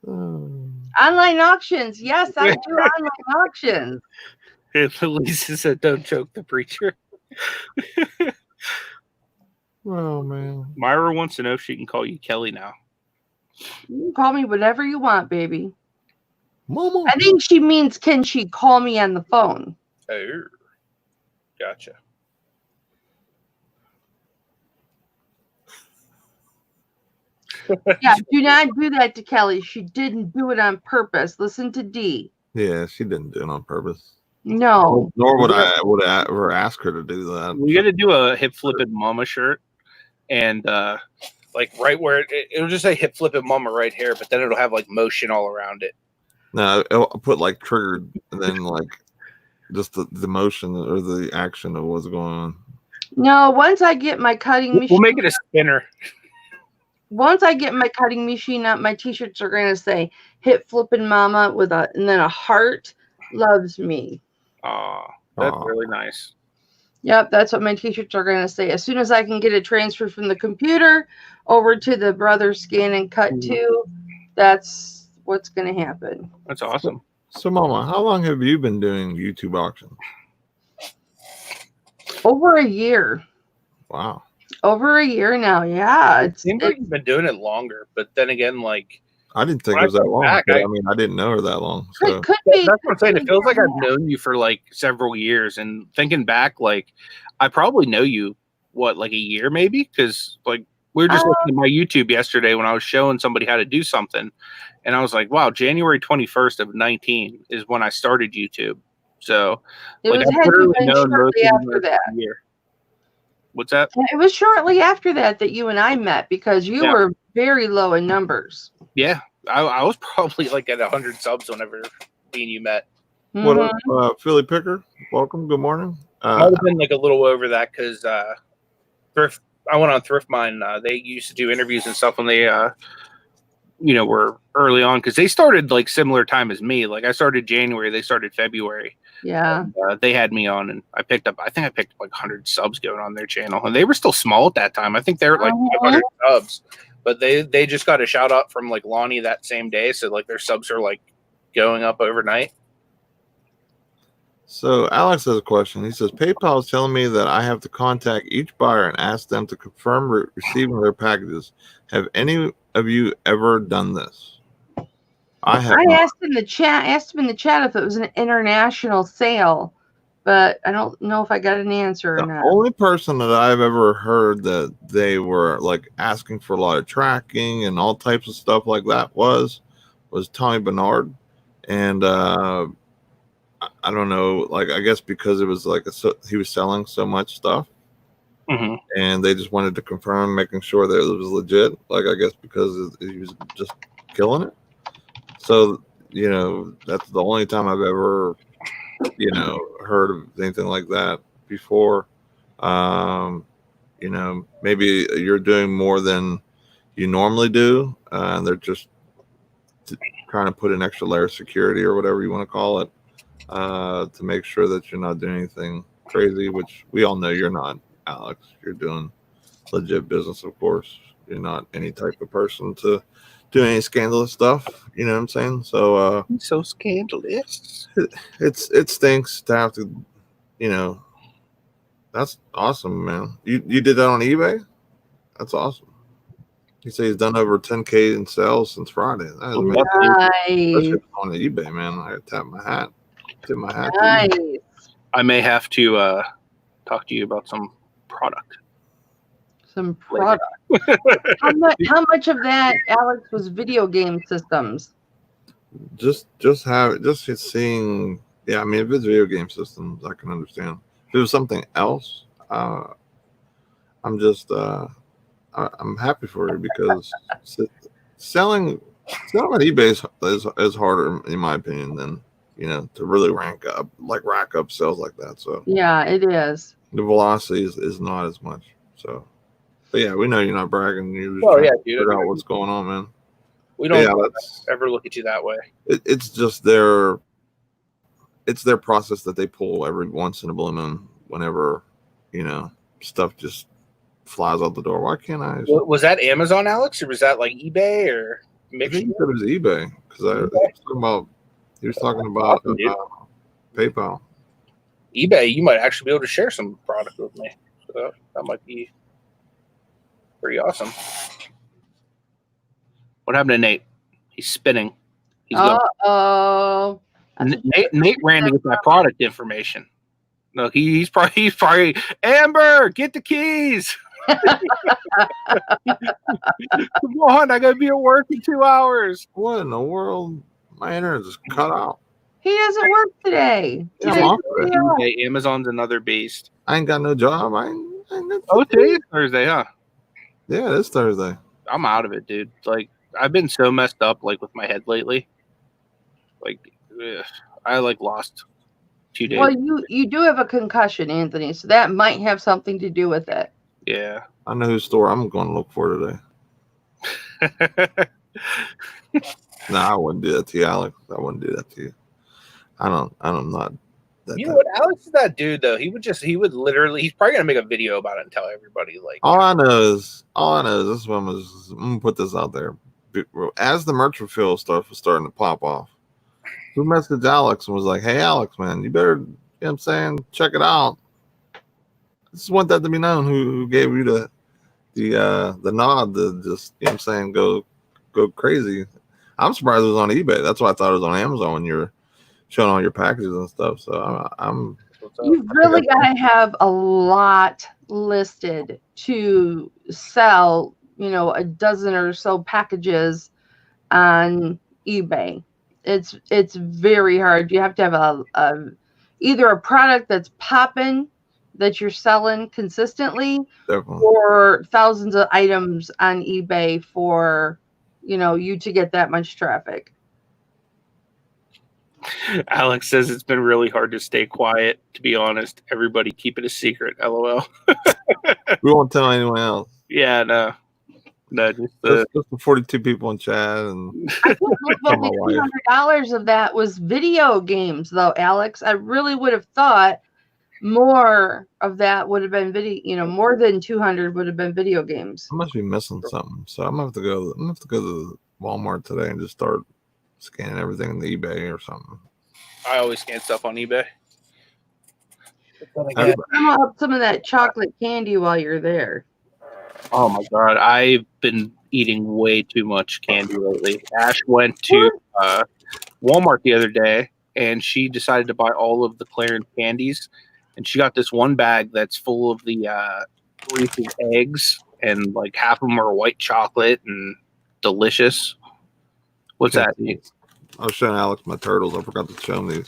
Speaker 3: Online auctions. Yes, I do online auctions.
Speaker 2: Lisa said, don't choke the preacher.
Speaker 1: Oh, man.
Speaker 2: Myra wants to know if she can call you Kelly now.
Speaker 3: You can call me whatever you want, baby.
Speaker 1: Mama.
Speaker 3: I think she means, can she call me on the phone?
Speaker 2: Oh, gotcha.
Speaker 3: Yeah, do not do that to Kelly. She didn't do it on purpose. Listen to D.
Speaker 1: Yeah, she didn't do it on purpose.
Speaker 3: No.
Speaker 1: Nor would I ever ask her to do that.
Speaker 2: We got to do a hip flipping mama shirt, and like right where it'll just say hip flipping mama right here, but then it'll have like motion all around it.
Speaker 1: No, I'll put like triggered and then like just the motion or the action of what's going on.
Speaker 3: No, once I get my cutting machine.
Speaker 2: We'll make it a spinner.
Speaker 3: once I get my cutting machine up, my t-shirts are going to say "Hit Flippin' Mama" and then a heart loves me.
Speaker 2: Oh, that's really nice.
Speaker 3: Yep, that's what my t-shirts are going to say. As soon as I can get it transferred from the computer over to the Brother Scan and Cut to, that's what's going to happen.
Speaker 2: That's awesome.
Speaker 1: So, Mama, how long have you been doing YouTube auctions?
Speaker 3: Over a year.
Speaker 1: Wow.
Speaker 3: Over a year now, yeah.
Speaker 2: It seems like you've been doing it longer, but then again, like
Speaker 1: I didn't think it was that long. I mean, I didn't know her that long. So.
Speaker 3: Could be.
Speaker 2: That's what I'm saying. It feels like I've known you for like several years, and thinking back, like I probably know you like a year maybe, because like we were just looking at my YouTube yesterday when I was showing somebody how to do something, and I was like, wow, January 21st of 19 is when I started YouTube. So
Speaker 3: it
Speaker 2: like,
Speaker 3: was
Speaker 2: I've literally known
Speaker 3: shortly after that.
Speaker 2: Year. What's that?
Speaker 3: It was shortly after that you and I met, because you were very low in numbers.
Speaker 2: Yeah, I was probably like at 100 subs whenever me and you met.
Speaker 1: What up, Philly Picker? Welcome. Good morning.
Speaker 2: Might have been like a little over that, because I went on Thrift Mine. They used to do interviews and stuff when they were early on, because they started like similar time as me. Like I started January, they started February.
Speaker 3: Yeah.
Speaker 2: And, they had me on, and I picked up like 100 subs going on their channel, and they were still small at that time. I think they were like 500 subs, but they just got a shout out from like Lonnie that same day, so like their subs are like going up overnight.
Speaker 1: So Alex has a question. He says, PayPal is telling me that I have to contact each buyer and ask them to confirm receiving their packages. Have any of you ever done this? I
Speaker 3: asked him in the chat if it was an international sale, but I don't know if I got an answer or not.
Speaker 1: The only person that I've ever heard that they were like asking for a lot of tracking and all types of stuff like that was Tommy Bernard. And I don't know, like I guess because it was like he was selling so much stuff, and they just wanted to confirm, making sure that it was legit. Like I guess because he was just killing it. So, that's the only time I've ever, heard of anything like that before. Maybe you're doing more than you normally do, and they're just trying to put an extra layer of security or whatever you want to call it, to make sure that you're not doing anything crazy, which we all know you're not, Alex. You're doing legit business, of course. You're not any type of person to do any scandalous stuff, you know what I'm saying? So
Speaker 2: so scandalous.
Speaker 1: It stinks to have to, that's awesome, man. You did that on eBay? That's awesome. You say he's done over 10K in sales since Friday. That is
Speaker 3: nice.
Speaker 1: On eBay, man. I tap my hat. Tip my hat.
Speaker 3: Nice.
Speaker 2: I may have to talk to you about some product.
Speaker 3: Some product. How much of that, Alex, was video game systems?
Speaker 1: Just seeing. Yeah, I mean, if it's video game systems, I can understand. If it was something else, I'm just I'm happy for you, because selling on eBay is harder, in my opinion, than to really rack up sales like that. So
Speaker 3: yeah, it is.
Speaker 1: The velocity is not as much. So. But yeah, we know you're not bragging. You're just
Speaker 2: trying
Speaker 1: to figure out what's going on, man.
Speaker 2: We don't ever look at you that way.
Speaker 1: It's just their process that they pull every once in a blue moon whenever, stuff just flies out the door. Why can't I?
Speaker 2: Was that Amazon, Alex, or was that like eBay or mixed?
Speaker 1: I think it was eBay, because he was talking about PayPal.
Speaker 2: eBay, you might actually be able to share some product with me. So that might be pretty awesome. What happened to Nate? He's spinning.
Speaker 3: Uh-oh.
Speaker 2: Nate ran to get that product information. No, he's probably Amber, get the keys. Come on, I gotta be at work in 2 hours.
Speaker 1: What in the world? My internet just cut out.
Speaker 3: He doesn't work today.
Speaker 2: Amazon's another beast.
Speaker 1: I ain't got no job.
Speaker 2: Today's Thursday, huh?
Speaker 1: Yeah, it's Thursday.
Speaker 2: I'm out of it, dude. Like, I've been so messed up, like, with my head lately. Like, I lost 2 days.
Speaker 3: Well, you do have a concussion, Anthony, so that might have something to do with it.
Speaker 2: Yeah.
Speaker 1: I know whose store I'm going to look for today. No, I wouldn't do that to you, Alex. I wouldn't do that to you. I'm not.
Speaker 2: You know what? Alex is that dude though. He would literally. He's probably gonna make a video about it and tell everybody. Like,
Speaker 1: all I know is this one was. I'm gonna put this out there. As the merch refill stuff was starting to pop off, who messaged Alex and was like, "Hey, Alex, man, you better, you know what I'm saying, check it out." I just want that to be known. Who gave you the nod to just, you know what I'm saying, go crazy. I'm surprised it was on eBay. That's why I thought it was on Amazon when you're showing all your packages and stuff. So I'm
Speaker 3: You've really got to have a lot listed to sell, you know, a dozen or so packages on eBay. It's very hard. You have to have either a product that's popping that you're selling consistently,
Speaker 1: definitely,
Speaker 3: or thousands of items on eBay for, you know, you to get that much traffic.
Speaker 2: Alex says it's been really hard to stay quiet. To be honest, everybody keep it a secret. LOL.
Speaker 1: We won't tell anyone else.
Speaker 2: Yeah, no,
Speaker 1: just the 42 people in chat, and
Speaker 3: I think only $200 of that was video games, though, Alex. I really would have thought more of that would have been video. You know, more than 200 would have been video games.
Speaker 1: I must be missing something, so I'm gonna have to go. I'm gonna have to go to Walmart today and just start scanning everything in the eBay or something.
Speaker 2: I always scan stuff on eBay.
Speaker 3: Come up some of that chocolate candy while you're there.
Speaker 2: Oh my god, I've been eating way too much candy lately. Ash went to Walmart the other day and she decided to buy all of the Clarence candies, and she got this one bag that's full of the Reese's eggs, and like half of them are white chocolate and delicious. What's that?
Speaker 1: I was showing Alex my turtles. I forgot to show him these.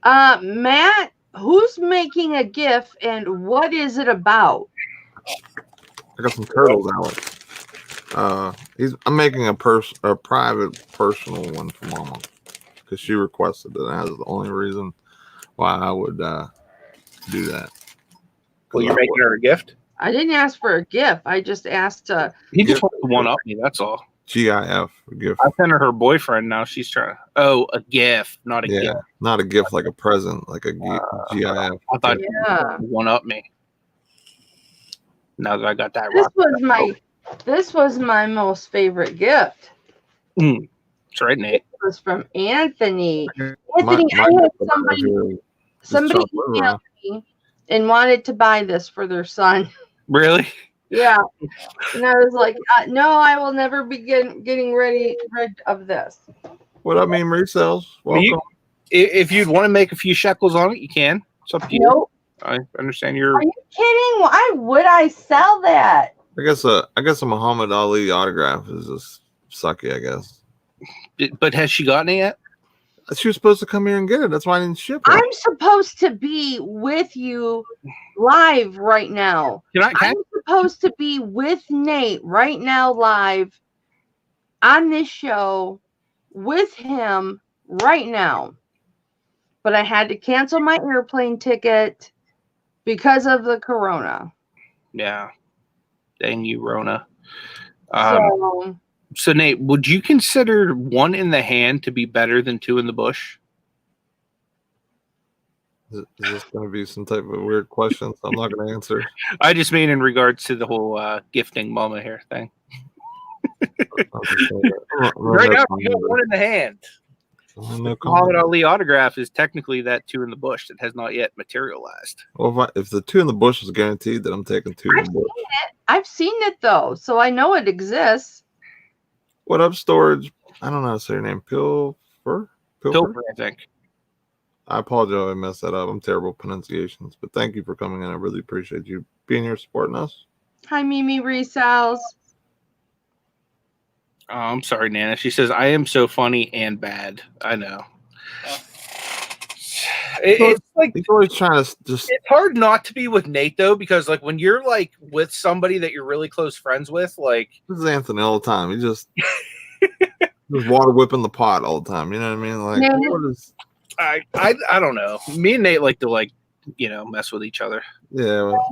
Speaker 3: Matt, who's making a GIF and what is it about?
Speaker 1: I got some turtles, Alex. I'm making a private personal one for Mama because she requested it. That's the only reason why I would do that.
Speaker 2: Well, you're making her a gift?
Speaker 3: I didn't ask for a GIF. I just asked to.
Speaker 2: He just wants to one up me. That's all.
Speaker 1: GIF, a gift.
Speaker 2: I sent her boyfriend. Now she's trying. Oh, a gift, not a gift.
Speaker 1: Not a gift like a present, like a GIF.
Speaker 2: I thought you one up me. Now that I got that,
Speaker 3: this was my most favorite gift.
Speaker 2: That's right, Nate.
Speaker 3: It was from Anthony. Anthony, I had somebody emailed me and wanted to buy this for their son.
Speaker 2: Really?
Speaker 3: Yeah. And I was like, no, I will never be getting rid of this.
Speaker 1: What I mean, resells. Welcome.
Speaker 2: If you'd want to make a few shekels on it, you can. It's up to you.
Speaker 3: Nope.
Speaker 2: I understand you're.
Speaker 3: Are you kidding? Why would I sell that?
Speaker 1: I guess a Muhammad Ali autograph is just sucky, I guess.
Speaker 2: But has she gotten it yet?
Speaker 1: She was supposed to come here and get it. That's why I didn't ship it.
Speaker 3: I'm supposed to be with you live right now. I'm supposed to be with Nate right now live on this show with him right now. But I had to cancel my airplane ticket because of the corona.
Speaker 2: Yeah. Dang you, Rona. So, Nate, would you consider one in the hand to be better than two in the bush?
Speaker 1: Is this going to be some type of weird question? So I'm not going to answer.
Speaker 2: I just mean in regards to the whole gifting mama hair thing. Right now, you got one in the hand. The Muhammad Ali autograph is technically that two in the bush that has not yet materialized.
Speaker 1: Well, if the two in the bush is guaranteed, then I'm taking two in the bush.
Speaker 3: I've seen it though, so I know it exists.
Speaker 1: What up, storage? I don't know how to say your name. Pilfer,
Speaker 2: I think.
Speaker 1: I apologize if I messed that up. I'm terrible at pronunciations, but thank you for coming in. I really appreciate you being here supporting us.
Speaker 3: Hi, Mimi Resells.
Speaker 2: Oh, I'm sorry, Nana. She says, I am so funny and bad. I know. It's like
Speaker 1: he's always trying to just.
Speaker 2: It's hard not to be with Nate though, because like when you're like with somebody that you're really close friends with, like
Speaker 1: this is Anthony all the time. He just water whipping the pot all the time. You know what I mean? Like what is?
Speaker 2: I don't know. Me and Nate like to mess with each other.
Speaker 1: Yeah, well,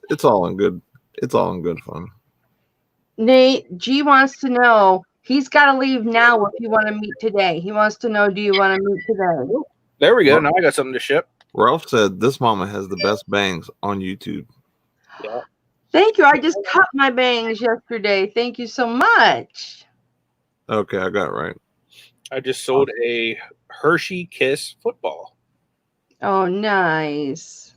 Speaker 1: it's all in good. It's all in good fun.
Speaker 3: Nate, G wants to know. He's got to leave now if you want to meet today. He wants to know, do you want to meet today?
Speaker 2: There we go. Now I got something to ship.
Speaker 1: Ralph said this mama has the best bangs on YouTube.
Speaker 2: Yeah.
Speaker 3: Thank you. I just cut my bangs yesterday. Thank you so much.
Speaker 1: Okay, I got it right.
Speaker 2: I just sold a Hershey Kiss football.
Speaker 3: Oh, nice.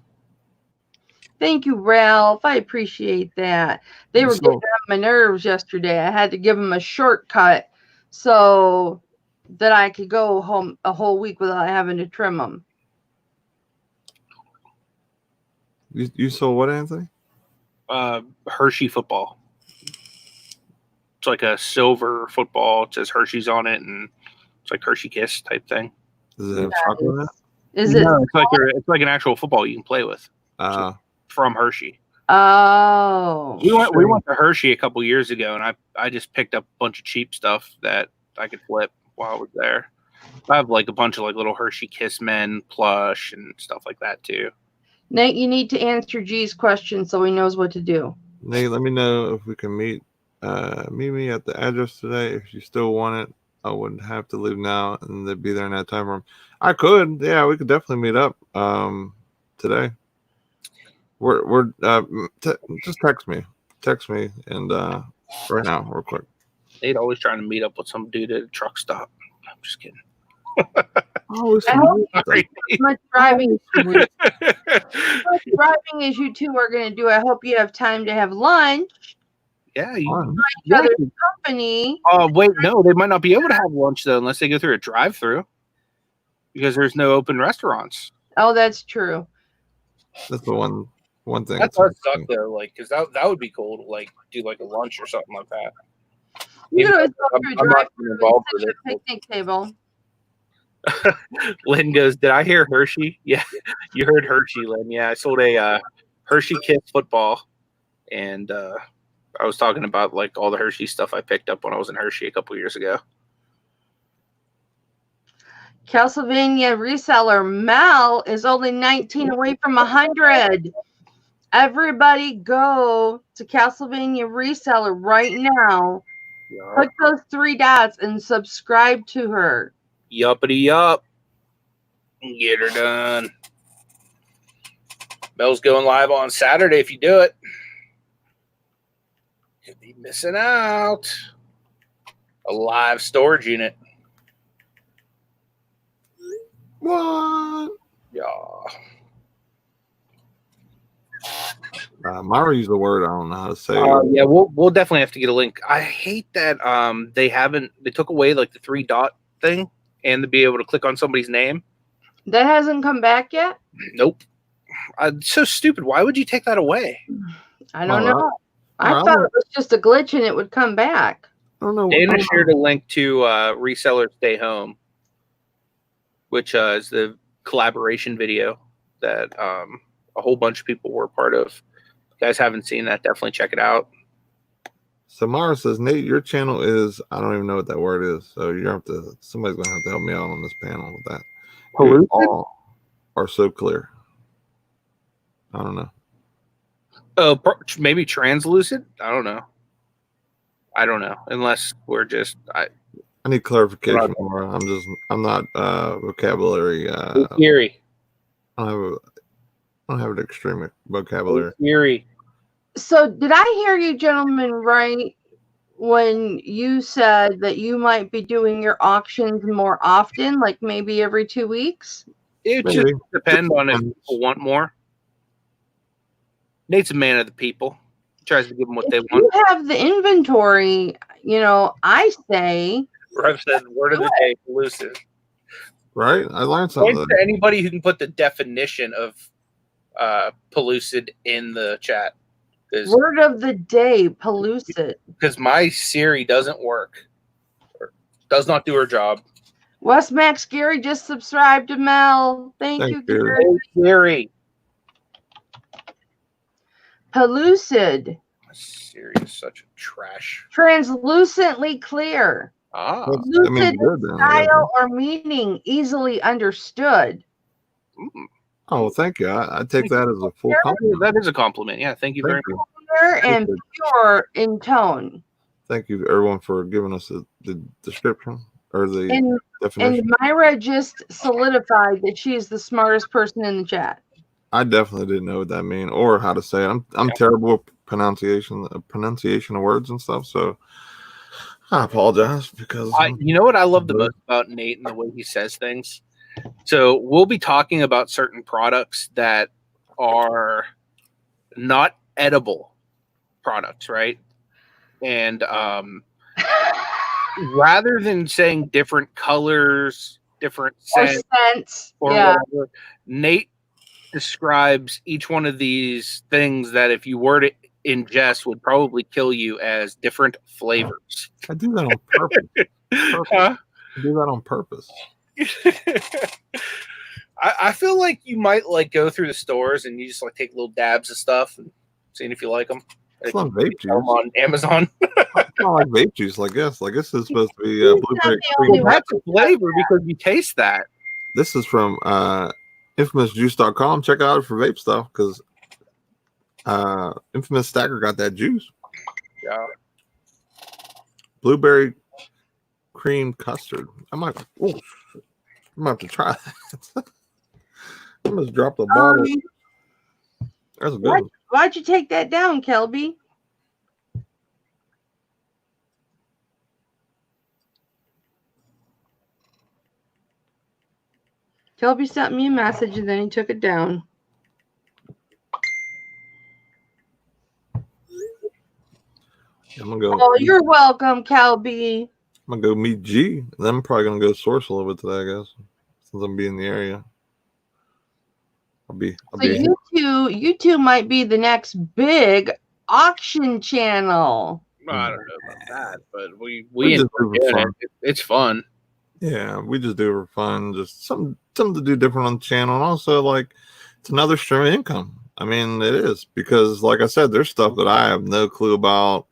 Speaker 3: Thank you, Ralph. I appreciate that. They were getting on my nerves yesterday. I had to give them a shortcut so that I could go home a whole week without having to trim them.
Speaker 1: You sold what, Anthony?
Speaker 2: Hershey football. It's like a silver football. It says Hershey's on it, and it's like Hershey Kiss type thing.
Speaker 1: Is it chocolate?
Speaker 3: Is it?
Speaker 2: No, it's like an actual football you can play with. From Hershey.
Speaker 3: Oh.
Speaker 2: We went to Hershey a couple years ago, and I just picked up a bunch of cheap stuff that I could flip while I was there. I have like a bunch of like little Hershey Kiss Men plush and stuff like that too.
Speaker 3: Nate, you need to answer G's question so he knows what to do.
Speaker 1: Nate, let me know if we can meet me at the address today. If you still want it, I wouldn't have to leave now, and they'd be there in that time room. I could, yeah, we could definitely meet up today. Just text me, and right now, real quick.
Speaker 2: They'd always trying to meet up with some dude at a truck stop. I'm just kidding.
Speaker 3: Much driving as you two are going to do. I hope you have time to have lunch.
Speaker 2: Yeah,
Speaker 3: each other's company.
Speaker 2: Wait, no, they might not be able to have lunch though unless they go through a drive-through because there's no open restaurants.
Speaker 3: Oh, that's true.
Speaker 1: That's the one thing.
Speaker 2: That does suck though, like because that would be cool to like do like a lunch or something like that.
Speaker 3: You could always go through a drive-through and sit at a picnic table.
Speaker 2: Lynn goes, did I hear Hershey? Yeah, you heard Hershey, Lynn. Yeah, I sold a Hershey Kiss football, and I was talking about like all the Hershey stuff I picked up when I was in Hershey a couple years ago.
Speaker 3: Castlevania reseller Mel is only 19 away from 100. Everybody go to Castlevania reseller right now. Yep. Click those 3 dots and subscribe to her.
Speaker 2: Yuppity yup. Get her done. Mel's going live on Saturday if you do it. You'll be missing out. A live storage unit.
Speaker 1: What?
Speaker 2: Yeah.
Speaker 1: Myra used the word I don't know how to say.
Speaker 2: Yeah, we'll definitely have to get a link. I hate that they took away like the 3 dot thing and to be able to click on somebody's name.
Speaker 3: That hasn't come back yet?
Speaker 2: Nope. It's so stupid. Why would you take that away?
Speaker 3: I don't know. I thought it was just a glitch and it would come back.
Speaker 1: I don't know.
Speaker 2: Dana shared a link to Reseller Stay Home, which is the collaboration video that a whole bunch of people were a part of. If you guys haven't seen that, definitely check it out.
Speaker 1: Samara says, Nate, your channel is, I don't even know what that word is. So somebody's going to have to help me out on this panel with that. You all are so clear. I don't know.
Speaker 2: Maybe translucent? I don't know. Unless we're just, I
Speaker 1: need clarification more. I'm not vocabulary.
Speaker 2: Theory.
Speaker 1: I don't have an extreme vocabulary.
Speaker 2: Theory.
Speaker 3: So did I hear you gentlemen right when you said that you might be doing your auctions more often, like maybe every 2 weeks?
Speaker 2: It just depends on if people want more. Nate's a man of the people. He tries to give them what they want.
Speaker 3: You have the inventory, I say.
Speaker 2: Rev said, word of the day, elusive.
Speaker 1: Right? I learned something.
Speaker 2: Thanks to anybody who can put the definition of pellucid in the chat.
Speaker 3: Word of the day, pellucid.
Speaker 2: Because my Siri doesn't work. Or does not do her job.
Speaker 3: Wes Max Gary just subscribed to Mel. Thank you, Gary.
Speaker 2: Hey, Gary.
Speaker 3: Pellucid.
Speaker 2: Siri is such a trash.
Speaker 3: Translucently clear. Lucid style or meaning easily understood.
Speaker 1: Oh, thank you. I take that as a full compliment.
Speaker 2: That is a compliment. Yeah, thank you very much.
Speaker 3: Clear and pure in tone.
Speaker 1: Thank you, everyone, for giving us the description or the
Speaker 3: And
Speaker 1: definition.
Speaker 3: Myra just solidified that she is the smartest person in the chat.
Speaker 1: I definitely didn't know what that mean or how to say it. I'm terrible with pronunciation of words and stuff. So I apologize because
Speaker 2: you know what I love the most about Nate and the way he says things. So we'll be talking about certain products that are not edible products, right? And rather than saying different colors, different scents, or whatever, Nate describes each one of these things that if you were to ingest would probably kill you as different flavors.
Speaker 1: I do that on purpose.
Speaker 2: Huh?
Speaker 1: I do that on purpose.
Speaker 2: I feel like you might like go through the stores and you just like take little dabs of stuff and seeing if you like them.
Speaker 1: It's not vape juice
Speaker 2: on Amazon.
Speaker 1: It's not like vape juice. Like this is supposed to be blueberry cream.
Speaker 2: Well, that's a flavor because you taste that.
Speaker 1: This is from infamousjuice.com. Check it out for vape stuff because Infamous Stacker got that juice.
Speaker 2: Yeah.
Speaker 1: Blueberry cream custard. I might have to try that. I almost dropped the bottle. That's a good one.
Speaker 3: Why'd you take that down, Kelby? Kelby sent me a message and then he took it down.
Speaker 1: I'm gonna go.
Speaker 3: Oh, you're welcome, Kelby.
Speaker 1: I'm gonna go meet G. And then I'm probably gonna go source a little bit today, I guess, since I'm being in the area.
Speaker 3: You two might be the next big auction channel.
Speaker 2: I don't know about that, but we enjoy doing it. It's fun.
Speaker 1: Yeah, we just do it for fun, just something to do different on the channel, and also like it's another stream of income. I mean, it is because, like I said, there's stuff that I have no clue about,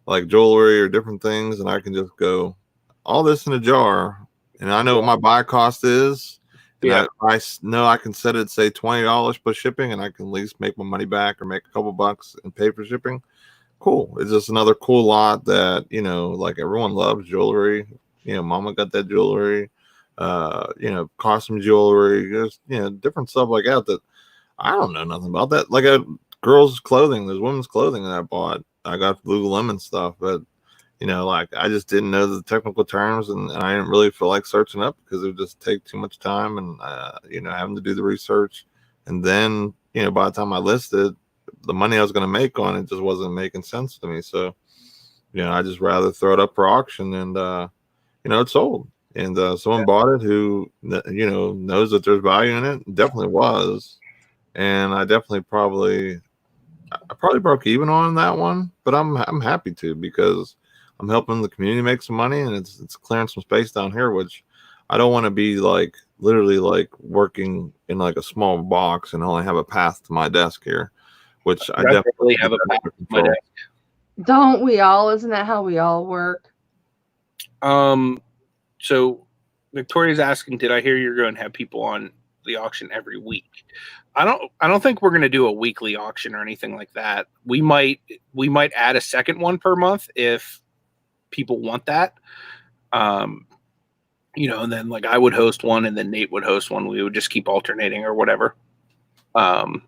Speaker 1: like jewelry or different things, and I can just go all this in a jar, and I know what my buy cost is. Yeah, I know I can set it, say $20 plus shipping, and I can at least make my money back or make a couple bucks and pay for shipping. Cool. It's just another cool lot that, you know, like everyone loves jewelry. You know, mama got that jewelry, you know, costume jewelry, just, you know, different stuff like that I don't know nothing about that. Like girls' clothing, there's women's clothing that I bought. I got Lululemon stuff, but you know, like I just didn't know the technical terms, and I didn't really feel like searching up because it would just take too much time, and you know, having to do the research, and then you know, by the time I listed, the money I was going to make on it just wasn't making sense to me. So, you know, I just rather throw it up for auction, and you know, it sold, and someone bought it who you know knows that there's value in it. Definitely was, and I probably broke even on that one, but I'm happy to because I'm helping the community make some money, and it's clearing some space down here, which I don't want to be like literally like working in like a small box and only have a path to my desk here, which I definitely have a path to my desk.
Speaker 3: Don't we all? Isn't that how we all work?
Speaker 2: So Victoria's asking, did I hear you're going to have people on the auction every week? I don't think we're going to do a weekly auction or anything like that. We might add a second one per month if people want that. You know, and then like I would host one and then Nate would host one. We would just keep alternating or whatever. But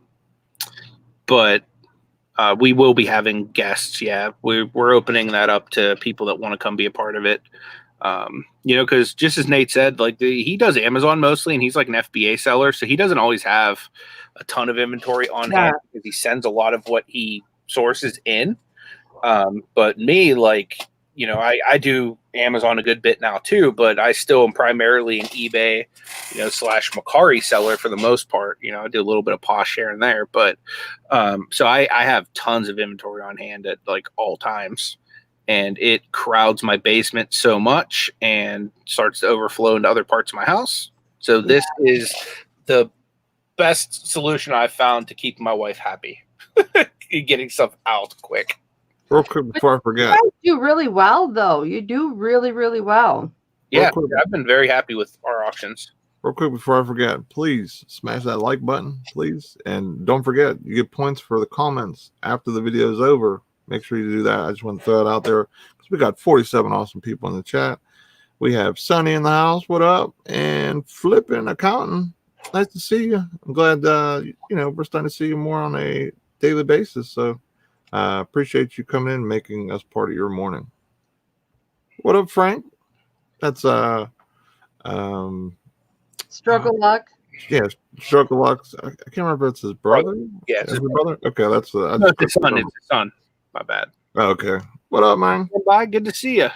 Speaker 2: we will be having guests. Yeah, we're opening that up to people that want to come be a part of it. You know, because just as Nate said, like he does Amazon mostly, and he's like an FBA seller, so he doesn't always have a ton of inventory on hand because he sends a lot of what he sources in. But me, like, you know, I do Amazon a good bit now too, but I still am primarily an eBay, you know, / Macari seller for the most part. You know, I do a little bit of Posh here and there, but so I have tons of inventory on hand at like all times. And it crowds my basement so much and starts to overflow into other parts of my house. So this is the best solution I've found to keep my wife happy. Getting stuff out quick.
Speaker 1: Real quick before I forget.
Speaker 3: You guys do really well, though. You do really, really well.
Speaker 2: Yeah, I've been very happy with our auctions.
Speaker 1: Real quick before I forget, please smash that like button, please. And don't forget, you get points for the comments after the video is over. make sure you do that. I just want to throw it out there because we got 47 awesome people in the chat. We have Sonny in the house. What up? And Flipping Accountant. Nice to see you. I'm glad, we're starting to see you more on a daily basis. So appreciate you coming in and making us part of your morning. What up, Frank? That's
Speaker 3: Struggle Luck.
Speaker 1: Yeah, Struggle Luck. I can't remember if it's his brother.
Speaker 2: Yeah,
Speaker 1: it's his brother. Okay, that's
Speaker 2: no, it's his son. It's his son. My bad.
Speaker 1: Oh, okay. What up, man?
Speaker 2: Bye. Good to see you.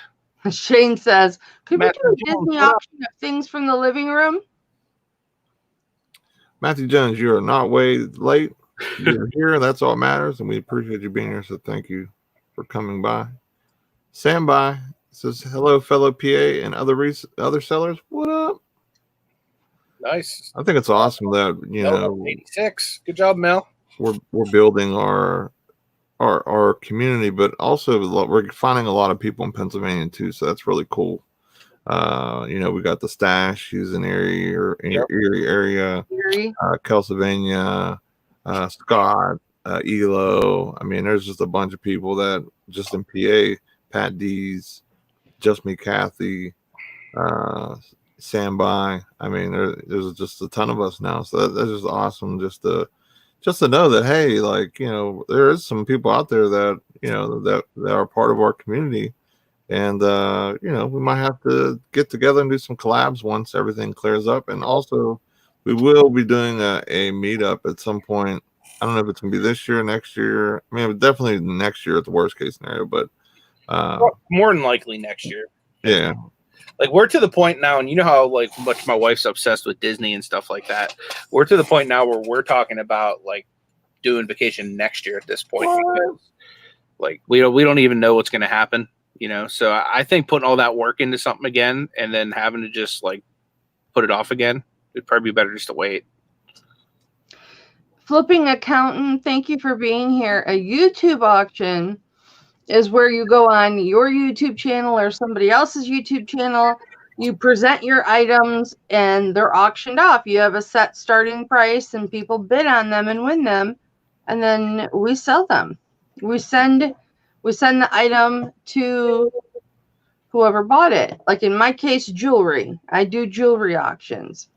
Speaker 3: Shane says, "Could we
Speaker 2: Matthew
Speaker 3: do a
Speaker 2: Jones,
Speaker 3: Disney
Speaker 2: what up?
Speaker 3: auction of things from the living room?"
Speaker 1: Matthew Jones, you are not way late. You're here. That's all that matters, and we appreciate you being here. So thank you for coming by. Sam by says hello, fellow PA and other sellers. What up?
Speaker 2: Nice.
Speaker 1: I think it's awesome that
Speaker 2: 86. Good job, Mel.
Speaker 1: We're building our community, but also we're finding a lot of people in Pennsylvania too. So that's really cool. We got the Stash. He's in Erie area. Kelsylvania, Scott, Elo. I mean, there's just a bunch of people that just in PA. Pat D's, Just Me, Kathy, Sam by. I mean, there's just a ton of us now, so that's just awesome. Just to know that, hey, there is some people out there that that are part of our community, and we might have to get together and do some collabs once everything clears up. And also, we will be doing a meetup at some point. I don't know if it's gonna be this year, next year. I mean, definitely next year at the worst case scenario, but
Speaker 2: more than likely next year.
Speaker 1: Yeah.
Speaker 2: We're to the point now, and you know how much my wife's obsessed with Disney and stuff like that. We're to the point now where we're talking about doing vacation next year at this point. Because, we don't even know what's going to happen, So I think putting all that work into something again and then having to just put it off again, it'd probably be better just to wait.
Speaker 3: Flipping Accountant, thank you for being here. A YouTube auction is where you go on your YouTube channel or somebody else's YouTube channel. You present your items and they're auctioned off. You have a set starting price and people bid on them and win them. And then we sell them. We send the item to whoever bought it. Like in my case, jewelry. I do jewelry auctions.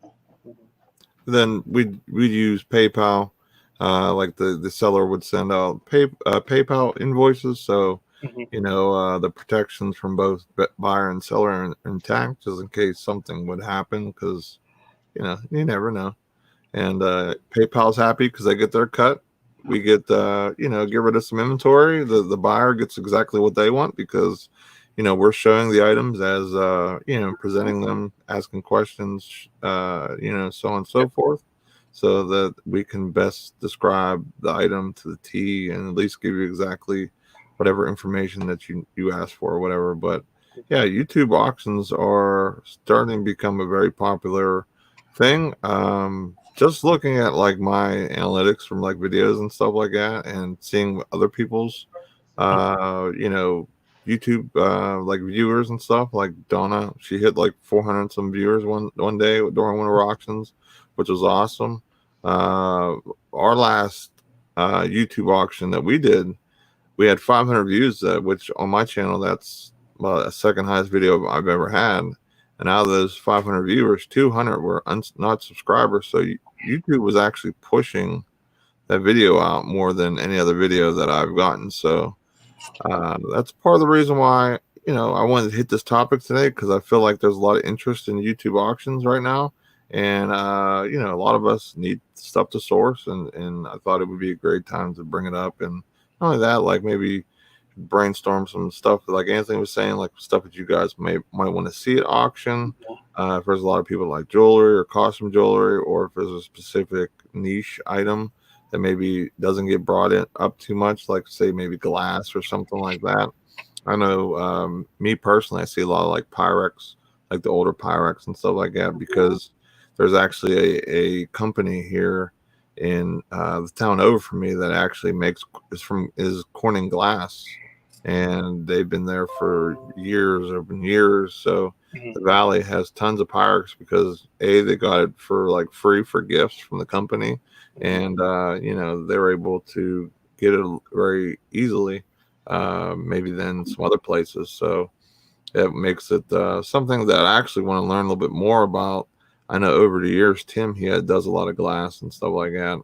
Speaker 1: Then we'd use PayPal. The seller would send out PayPal invoices, so the protections from both buyer and seller are intact, just in case something would happen, because you never know. And PayPal's happy because they get their cut. We get get rid of some inventory. The buyer gets exactly what they want because we're showing the items as presenting them, asking questions, so on and so forth, so that we can best describe the item to the T and at least give you exactly whatever information that you asked for or whatever. But yeah, YouTube auctions are starting to become a very popular thing. Just looking at my analytics from videos and stuff like that, and seeing other people's YouTube viewers and stuff, like Donna, she hit 400 some viewers one day during one of our auctions, which was awesome. Our last YouTube auction that we did, we had 500 views, which on my channel, that's the second highest video I've ever had. And out of those 500 viewers, 200 were not subscribers. So YouTube was actually pushing that video out more than any other video that I've gotten. So that's part of the reason why, I wanted to hit this topic today, because I feel like there's a lot of interest in YouTube auctions right now. And, a lot of us need stuff to source. And I thought it would be a great time to bring it up. And not only that, maybe brainstorm some stuff like Anthony was saying, stuff that you guys might want to see at auction. If there's a lot of people like jewelry or costume jewelry, or if there's a specific niche item that maybe doesn't get brought up too much, say maybe glass or something like that. I know me personally, I see a lot of Pyrex, the older Pyrex and stuff like that, because there's actually a company here in the town over from me that actually is Corning Glass, and they've been there for years and years. So the Valley has tons of Pyrex because they got it for free for gifts from the company, and they were able to get it very easily. maybe than some other places. So it makes it something that I actually want to learn a little bit more about. I know over the years, Tim does a lot of glass and stuff like that.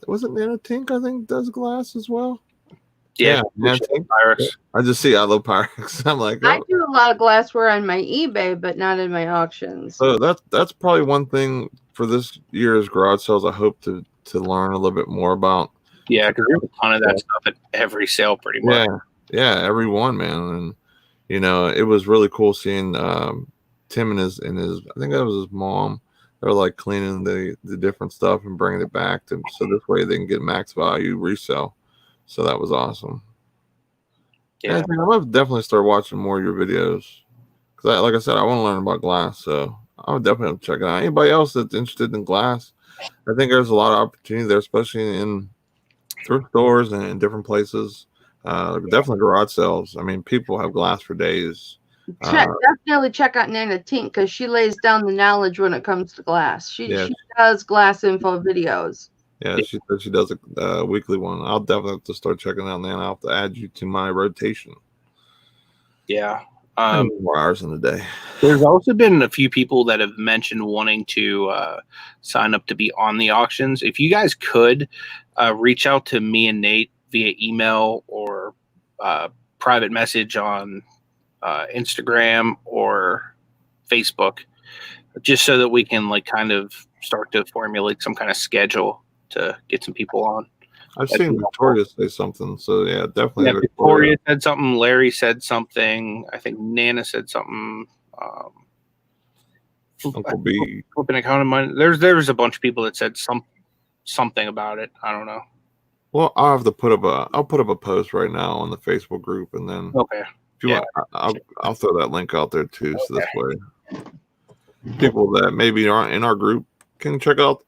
Speaker 1: Was it Nano Tink? I think does glass as well.
Speaker 2: Yeah,
Speaker 1: Nano Tink. I just see Alot Pyrex. I'm like,
Speaker 3: I do a lot of glassware on my eBay, but not in my auctions.
Speaker 1: So that's probably one thing for this year's garage sales. I hope to learn a little bit more about.
Speaker 2: Yeah, because there's a ton of that stuff at every sale, pretty much.
Speaker 1: Yeah, every one, man. And it was really cool seeing Tim and his I think that was his mom. They're like cleaning the different stuff and bringing it back so this way they can get max value resale. So that was awesome. Yeah, I think I'm gonna definitely start watching more of your videos because, like I said, I want to learn about glass. So I would definitely check it out. Anybody else that's interested in glass, I think there's a lot of opportunity there, especially in thrift stores and in different places. Definitely garage sales. I mean, people have glass for days.
Speaker 3: Definitely check out Nana Tink because she lays down the knowledge when it comes to glass. She does glass info videos.
Speaker 1: Yeah, she said she does a weekly one. I'll definitely have to start checking out Nana. I'll have to add you to my rotation.
Speaker 2: Yeah.
Speaker 1: More hours in the day.
Speaker 2: There's also been a few people that have mentioned wanting to sign up to be on the auctions. If you guys could reach out to me and Nate via email or private message on Instagram or Facebook, just so that we can kind of start to formulate some kind of schedule to get some people on.
Speaker 1: I've seen Victoria say something, so yeah, definitely.
Speaker 2: Yeah, Victoria said something. Larry said something. I think Nana said something.
Speaker 1: Uncle B.
Speaker 2: Flipping account of mine. There's a bunch of people that said something about it. I don't know.
Speaker 1: Well, I'll put up a post right now on the Facebook group, and then
Speaker 2: if
Speaker 1: you want, I'll throw that link out there too. So this way, people that maybe aren't in our group can check out.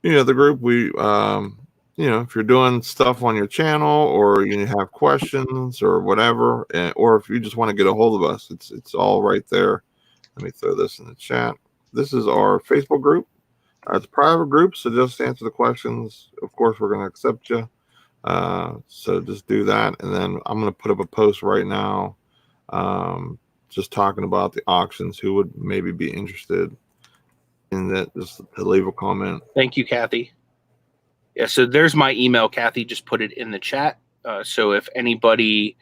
Speaker 1: The group we. If you're doing stuff on your channel or you have questions or whatever, or if you just want to get a hold of us, it's all right there. Let me throw this in the chat. This is our Facebook group. It's a private group, so just answer the questions. Of course, we're going to accept you. So just do that. And then I'm going to put up a post right now just talking about the auctions, who would maybe be interested in that, just to leave a comment.
Speaker 2: Thank you, Kathy. Yeah, so there's my email. Kathy just put it in the chat. So if anybody,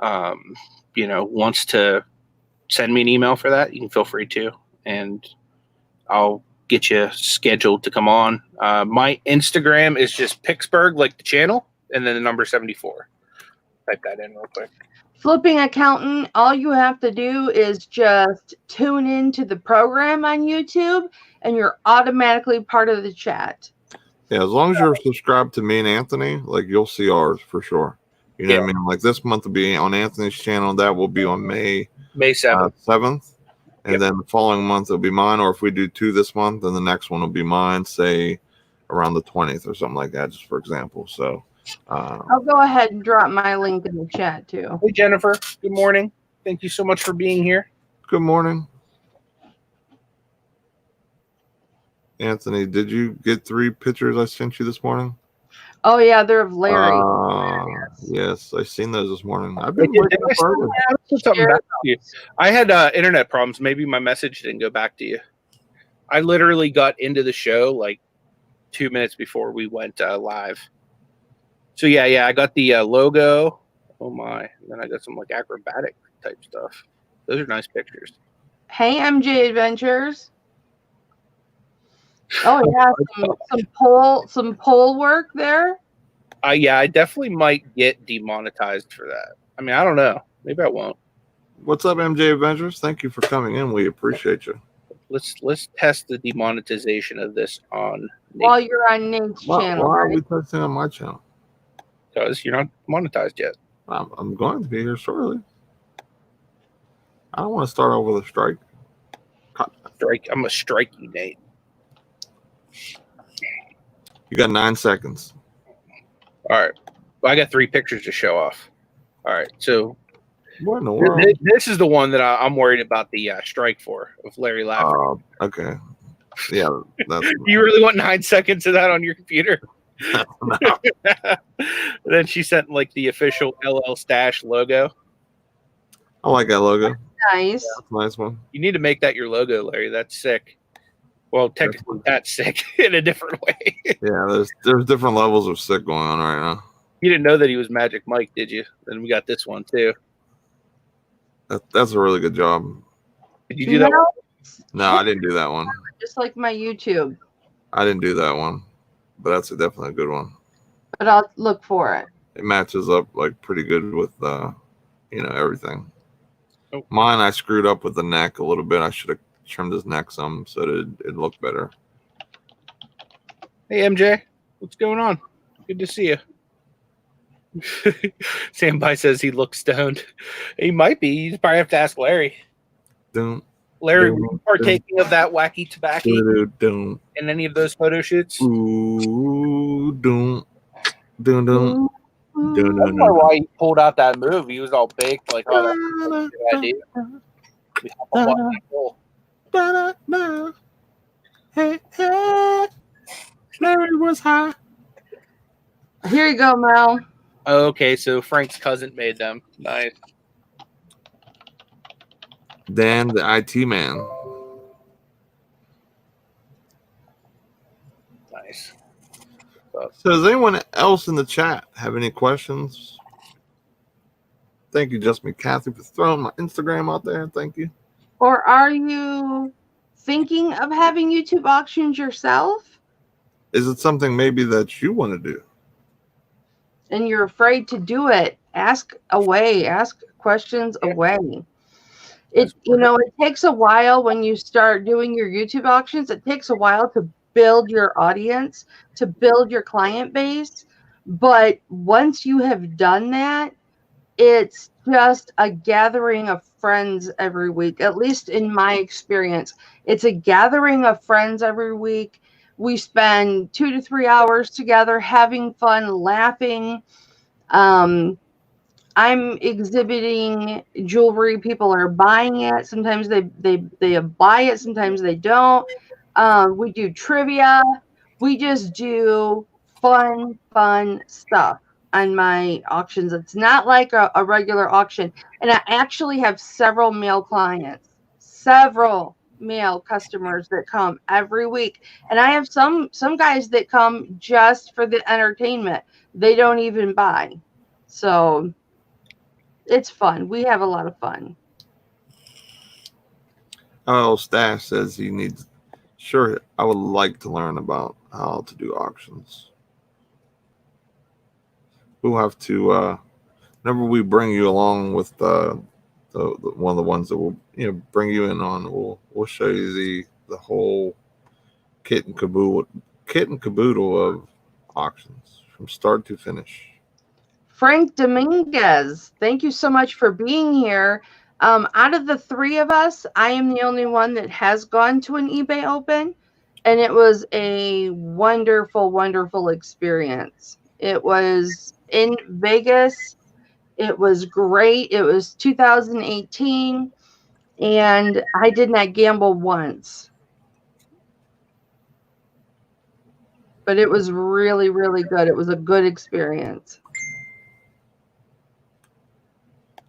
Speaker 2: wants to send me an email for that, you can feel free to, and I'll get you scheduled to come on. My Instagram is just Picksburgh, like the channel, and then the number 74. Type that in real quick.
Speaker 3: Flipping Accountant, all you have to do is just tune into the program on YouTube, and you're automatically part of the chat.
Speaker 1: Yeah, as long as you're subscribed to me and Anthony, you'll see ours for sure. You know what I mean? Like this month will be on Anthony's channel. That will be on May 7th. And then the following month will be mine. Or if we do 2 this month, then the next one will be mine, say around the 20th or something like that, just for example. So
Speaker 3: I'll go ahead and drop my link in the chat too.
Speaker 2: Hey, Jennifer. Good morning. Thank you so much for being here.
Speaker 1: Good morning. Anthony, did you get 3 pictures I sent you this morning?
Speaker 3: Oh yeah, they're of Larry.
Speaker 1: Yes, I seen those this morning. I've
Speaker 2: been
Speaker 1: waiting
Speaker 2: I had internet problems. Maybe my message didn't go back to you. I literally got into the show 2 minutes before we went live. So yeah, I got the logo. Oh my! And then I got some acrobatic type stuff. Those are nice pictures.
Speaker 3: Hey, MJ Adventures. Oh yeah, some pole work there.
Speaker 2: Yeah, I definitely might get demonetized for that. I mean, I don't know. Maybe I won't.
Speaker 1: What's up, MJ Adventures? Thank you for coming in. We appreciate you.
Speaker 2: Let's test the demonetization of this on Nate.
Speaker 3: While you're on Nate's channel.
Speaker 1: Why are we testing on my channel?
Speaker 2: Because you're not monetized yet.
Speaker 1: I'm going to be here shortly. I don't want to start over with a strike.
Speaker 2: I'm gonna strike you, Nate.
Speaker 1: You got 9 seconds.
Speaker 2: All right. Well, I got 3 pictures to show off. All right. So
Speaker 1: what in the world?
Speaker 2: This is the one that I'm worried about the strike for of Larry laughing.
Speaker 1: Okay. Yeah. That's
Speaker 2: You really want 9 seconds of that on your computer?
Speaker 1: No.
Speaker 2: Then she sent like the official LL Stash logo.
Speaker 1: I like that logo.
Speaker 3: Nice.
Speaker 1: That's a nice one.
Speaker 2: You need to make that your logo, Larry. That's sick. Well, technically, that's sick in a different way.
Speaker 1: Yeah, there's different levels of sick going on right now.
Speaker 2: You didn't know that he was Magic Mike, did you? Then we got this one too.
Speaker 1: That's a really good job.
Speaker 2: Did you do that?
Speaker 3: No,
Speaker 1: No, I didn't do that one.
Speaker 3: just like my YouTube,
Speaker 1: I didn't do that one, but that's definitely a good one.
Speaker 3: but I'll look for it.
Speaker 1: It matches up like pretty good with everything.
Speaker 2: Oh.
Speaker 1: Mine, I screwed up with the neck a little bit. I should have trimmed his neck some so that it looked better.
Speaker 2: Hey, MJ, what's going on? Good to see you. Sambai says he looks stoned. He might be. You probably have to ask Larry.
Speaker 1: Don't.
Speaker 2: Larry, were you partaking of that wacky tobacco
Speaker 1: Don't.
Speaker 2: in any of those photo shoots?
Speaker 1: Ooh, don't.
Speaker 2: That's probably why he pulled out that move. He was all baked, like, oh, that's a good idea. We hop up on that goal.
Speaker 1: Hey, Larry was high.
Speaker 3: Here you go, Mel.
Speaker 2: Okay, so Frank's cousin made them. Nice.
Speaker 1: Dan, the IT man.
Speaker 2: Nice.
Speaker 1: So does anyone else in the chat have any questions? Thank you, Just Me Kathy, for throwing my Instagram out there. Thank you.
Speaker 3: Or are you thinking of having YouTube auctions yourself?
Speaker 1: Is it something maybe that you want to do?
Speaker 3: And you're afraid to do it? Ask away. Ask questions away. It takes a while when you start doing your YouTube auctions. It takes a while to build your audience, to build your client base. But once you have done that, it's just a gathering of friends every week. At least in my experience, it's a gathering of friends every week. We spend 2 to 3 hours together having fun, laughing. I'm exhibiting jewelry. People are buying it. Sometimes they buy it. Sometimes they don't. We do trivia. We just do fun stuff on my auctions. It's not like a regular auction. And I actually have several male clients, several male customers that come every week. And I have some guys that come just for the entertainment. They don't even buy. So it's fun. We have a lot of fun.
Speaker 1: Oh, Stash says he needs. Sure, I would like to learn about how to do auctions. We'll have to. Whenever we bring you along with the one of the ones that will bring you in on, we'll show you the whole kit and caboodle of auctions from start to finish.
Speaker 3: Frank Dominguez, thank you so much for being here. Out of the three of us, I am the only one that has gone to an eBay Open, and it was a wonderful, wonderful experience. It was in Vegas. It was great. It was 2018, and I did not gamble once. But it was really, really good. It was a good experience.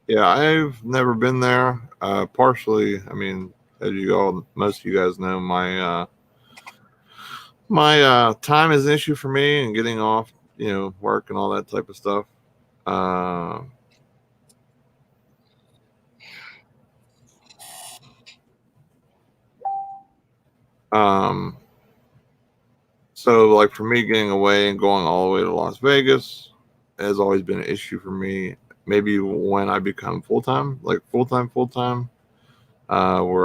Speaker 1: Yeah, I've never been there. Partially, I mean, as most of you guys know, my time is an issue for me, and getting off, work and all that type of stuff. So like for me, getting away and going all the way to Las Vegas has always been an issue for me. Maybe when I become full-time, where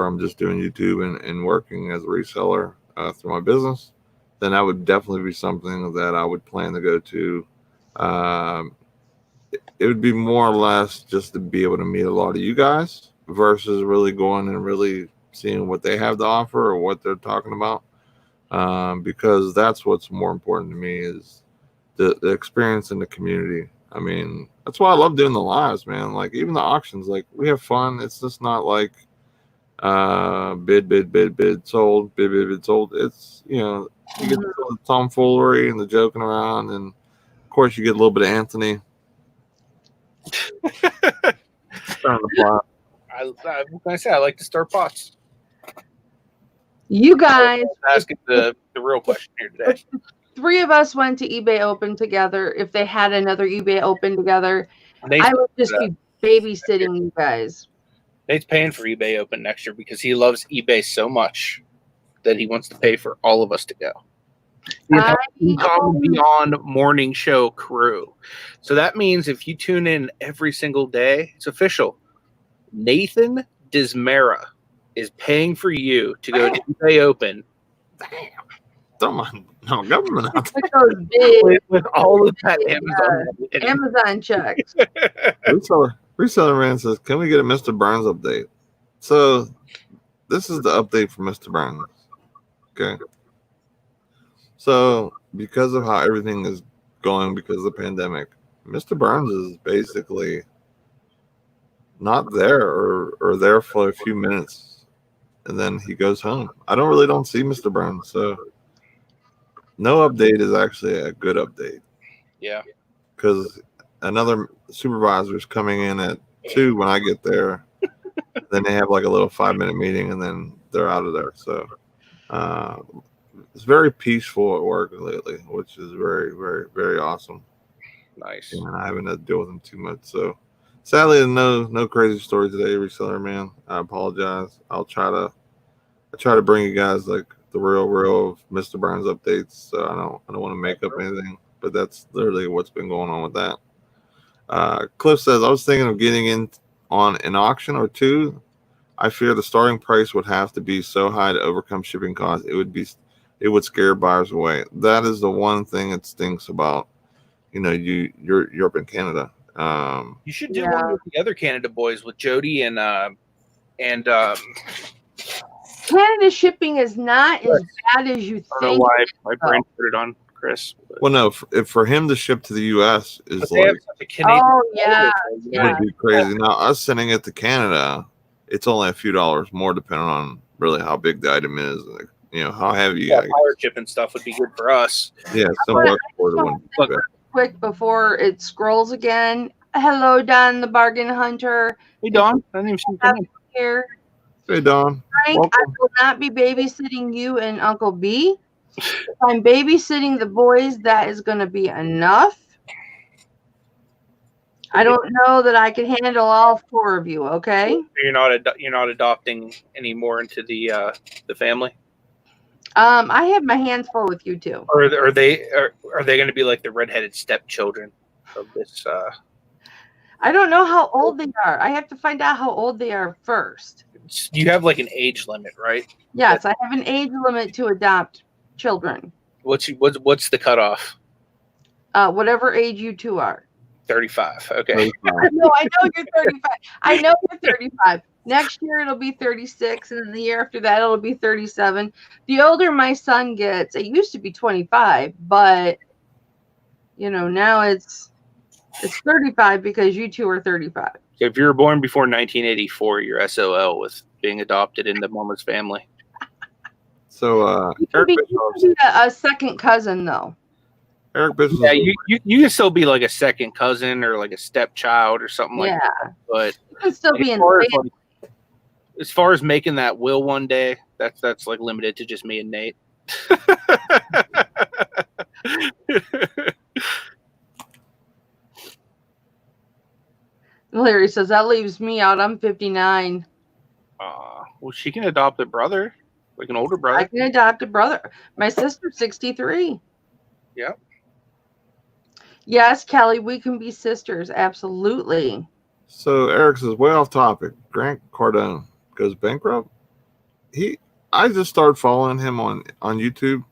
Speaker 1: I'm just doing YouTube and working as a reseller through my business, then that would definitely be something that I would plan to go to. It would be more or less just to be able to meet a lot of you guys versus really going and really seeing what they have to offer or what they're talking about. Because that's what's more important to me is the experience in the community. I mean, that's why I love doing the lives, man. Like even the auctions, like we have fun. It's just not like Bid, sold, bid, sold. It's, you get the tomfoolery and the joking around, and of course you get a little bit of Anthony. Starting the plot.
Speaker 2: What can I say? I like to stir pots.
Speaker 3: You guys
Speaker 2: Asking the real question here today.
Speaker 3: 3 of us went to eBay Open together. If they had another eBay Open together, I would just be babysitting you guys.
Speaker 2: Nate's paying for eBay Open next year because he loves eBay so much that he wants to pay for all of us to go. The Ecom Beyond Morning Show crew. So that means if you tune in every single day, it's official. Nathan Dismera is paying for you to go to eBay Open.
Speaker 1: Damn. Don't mind no government out there.
Speaker 2: With all of that
Speaker 3: Amazon checks.
Speaker 1: Reseller man says, can we get a Mr. Burns update? So this is the update for Mr. Burns. Okay. So because of how everything is going because of the pandemic, Mr. Burns is basically not there or there for a few minutes and then he goes home. I don't see Mr. Burns. So no update is actually a good update.
Speaker 2: Yeah.
Speaker 1: Because another supervisor is coming in at 2 when I get there. Then they have like a little 5-minute meeting and then they're out of there. So it's very peaceful at work lately, which is very, very, very awesome.
Speaker 2: Nice.
Speaker 1: And I haven't had to deal with them too much. So sadly, no crazy story today, reseller man. I apologize. I try to bring you guys like the real of Mr. Burns updates. So I don't want to make up anything, but that's literally what's been going on with that. Cliff says, I was thinking of getting in on an auction or 2. I fear the starting price would have to be so high to overcome shipping costs. It would scare buyers away. That is the one thing that stinks about, you're up in Canada.
Speaker 2: You should do one with the other Canada boys with Jody and
Speaker 3: Canada shipping is not as bad as you think.
Speaker 2: I don't know why my brain put it on Chris.
Speaker 1: Well, no, for him to ship to the U.S. is like,
Speaker 3: it
Speaker 1: would be crazy. Now, us sending it to Canada, it's only a few dollars more depending on really how big the item is. Like, how heavy you got.
Speaker 2: Power chip and stuff would be good for us.
Speaker 1: Yeah,
Speaker 3: quick before it scrolls again. Hello, Don, the bargain hunter.
Speaker 2: Hey, Don. I didn't even see you
Speaker 3: here.
Speaker 1: Hey, Don.
Speaker 3: Frank,
Speaker 1: welcome.
Speaker 3: I will not be babysitting you and Uncle B. If I'm babysitting the boys, that is going to be enough. I don't know that I can handle all 4 of you. Okay.
Speaker 2: You're not adopting any more into the family.
Speaker 3: I have my hands full with you too.
Speaker 2: Or are they going to be like the redheaded stepchildren of this?
Speaker 3: I don't know how old they are. I have to find out how old they are first.
Speaker 2: You have like an age limit, right?
Speaker 3: Yes, I have an age limit to adopt children.
Speaker 2: What's the cutoff?
Speaker 3: Whatever age you 2 are.
Speaker 2: 35. Okay.
Speaker 3: No, I know you're 35. I know you're 35. Next year it'll be 36, and then the year after that it'll be 37. The older my son gets, it used to be 25, but now it's 35 because you 2 are 35.
Speaker 2: So if you were born before 1984, you're SOL with being adopted into Mama's family.
Speaker 1: So
Speaker 3: you can be a second cousin though.
Speaker 1: Eric Business.
Speaker 2: Yeah, you can still be like a second cousin or like a stepchild or something like that. But
Speaker 3: you can still be in
Speaker 2: as far as making that will one day, that's like limited to just me and Nate.
Speaker 3: Larry says that leaves me out. I'm 59.
Speaker 2: Well, she can adopt a brother, like an older brother.
Speaker 3: I can adopt a brother. My sister's 63.
Speaker 2: Yep.
Speaker 3: Yes, Kelly, we can be sisters. Absolutely.
Speaker 1: So Eric says, way off topic. Grant Cardone goes bankrupt. I just started following him on YouTube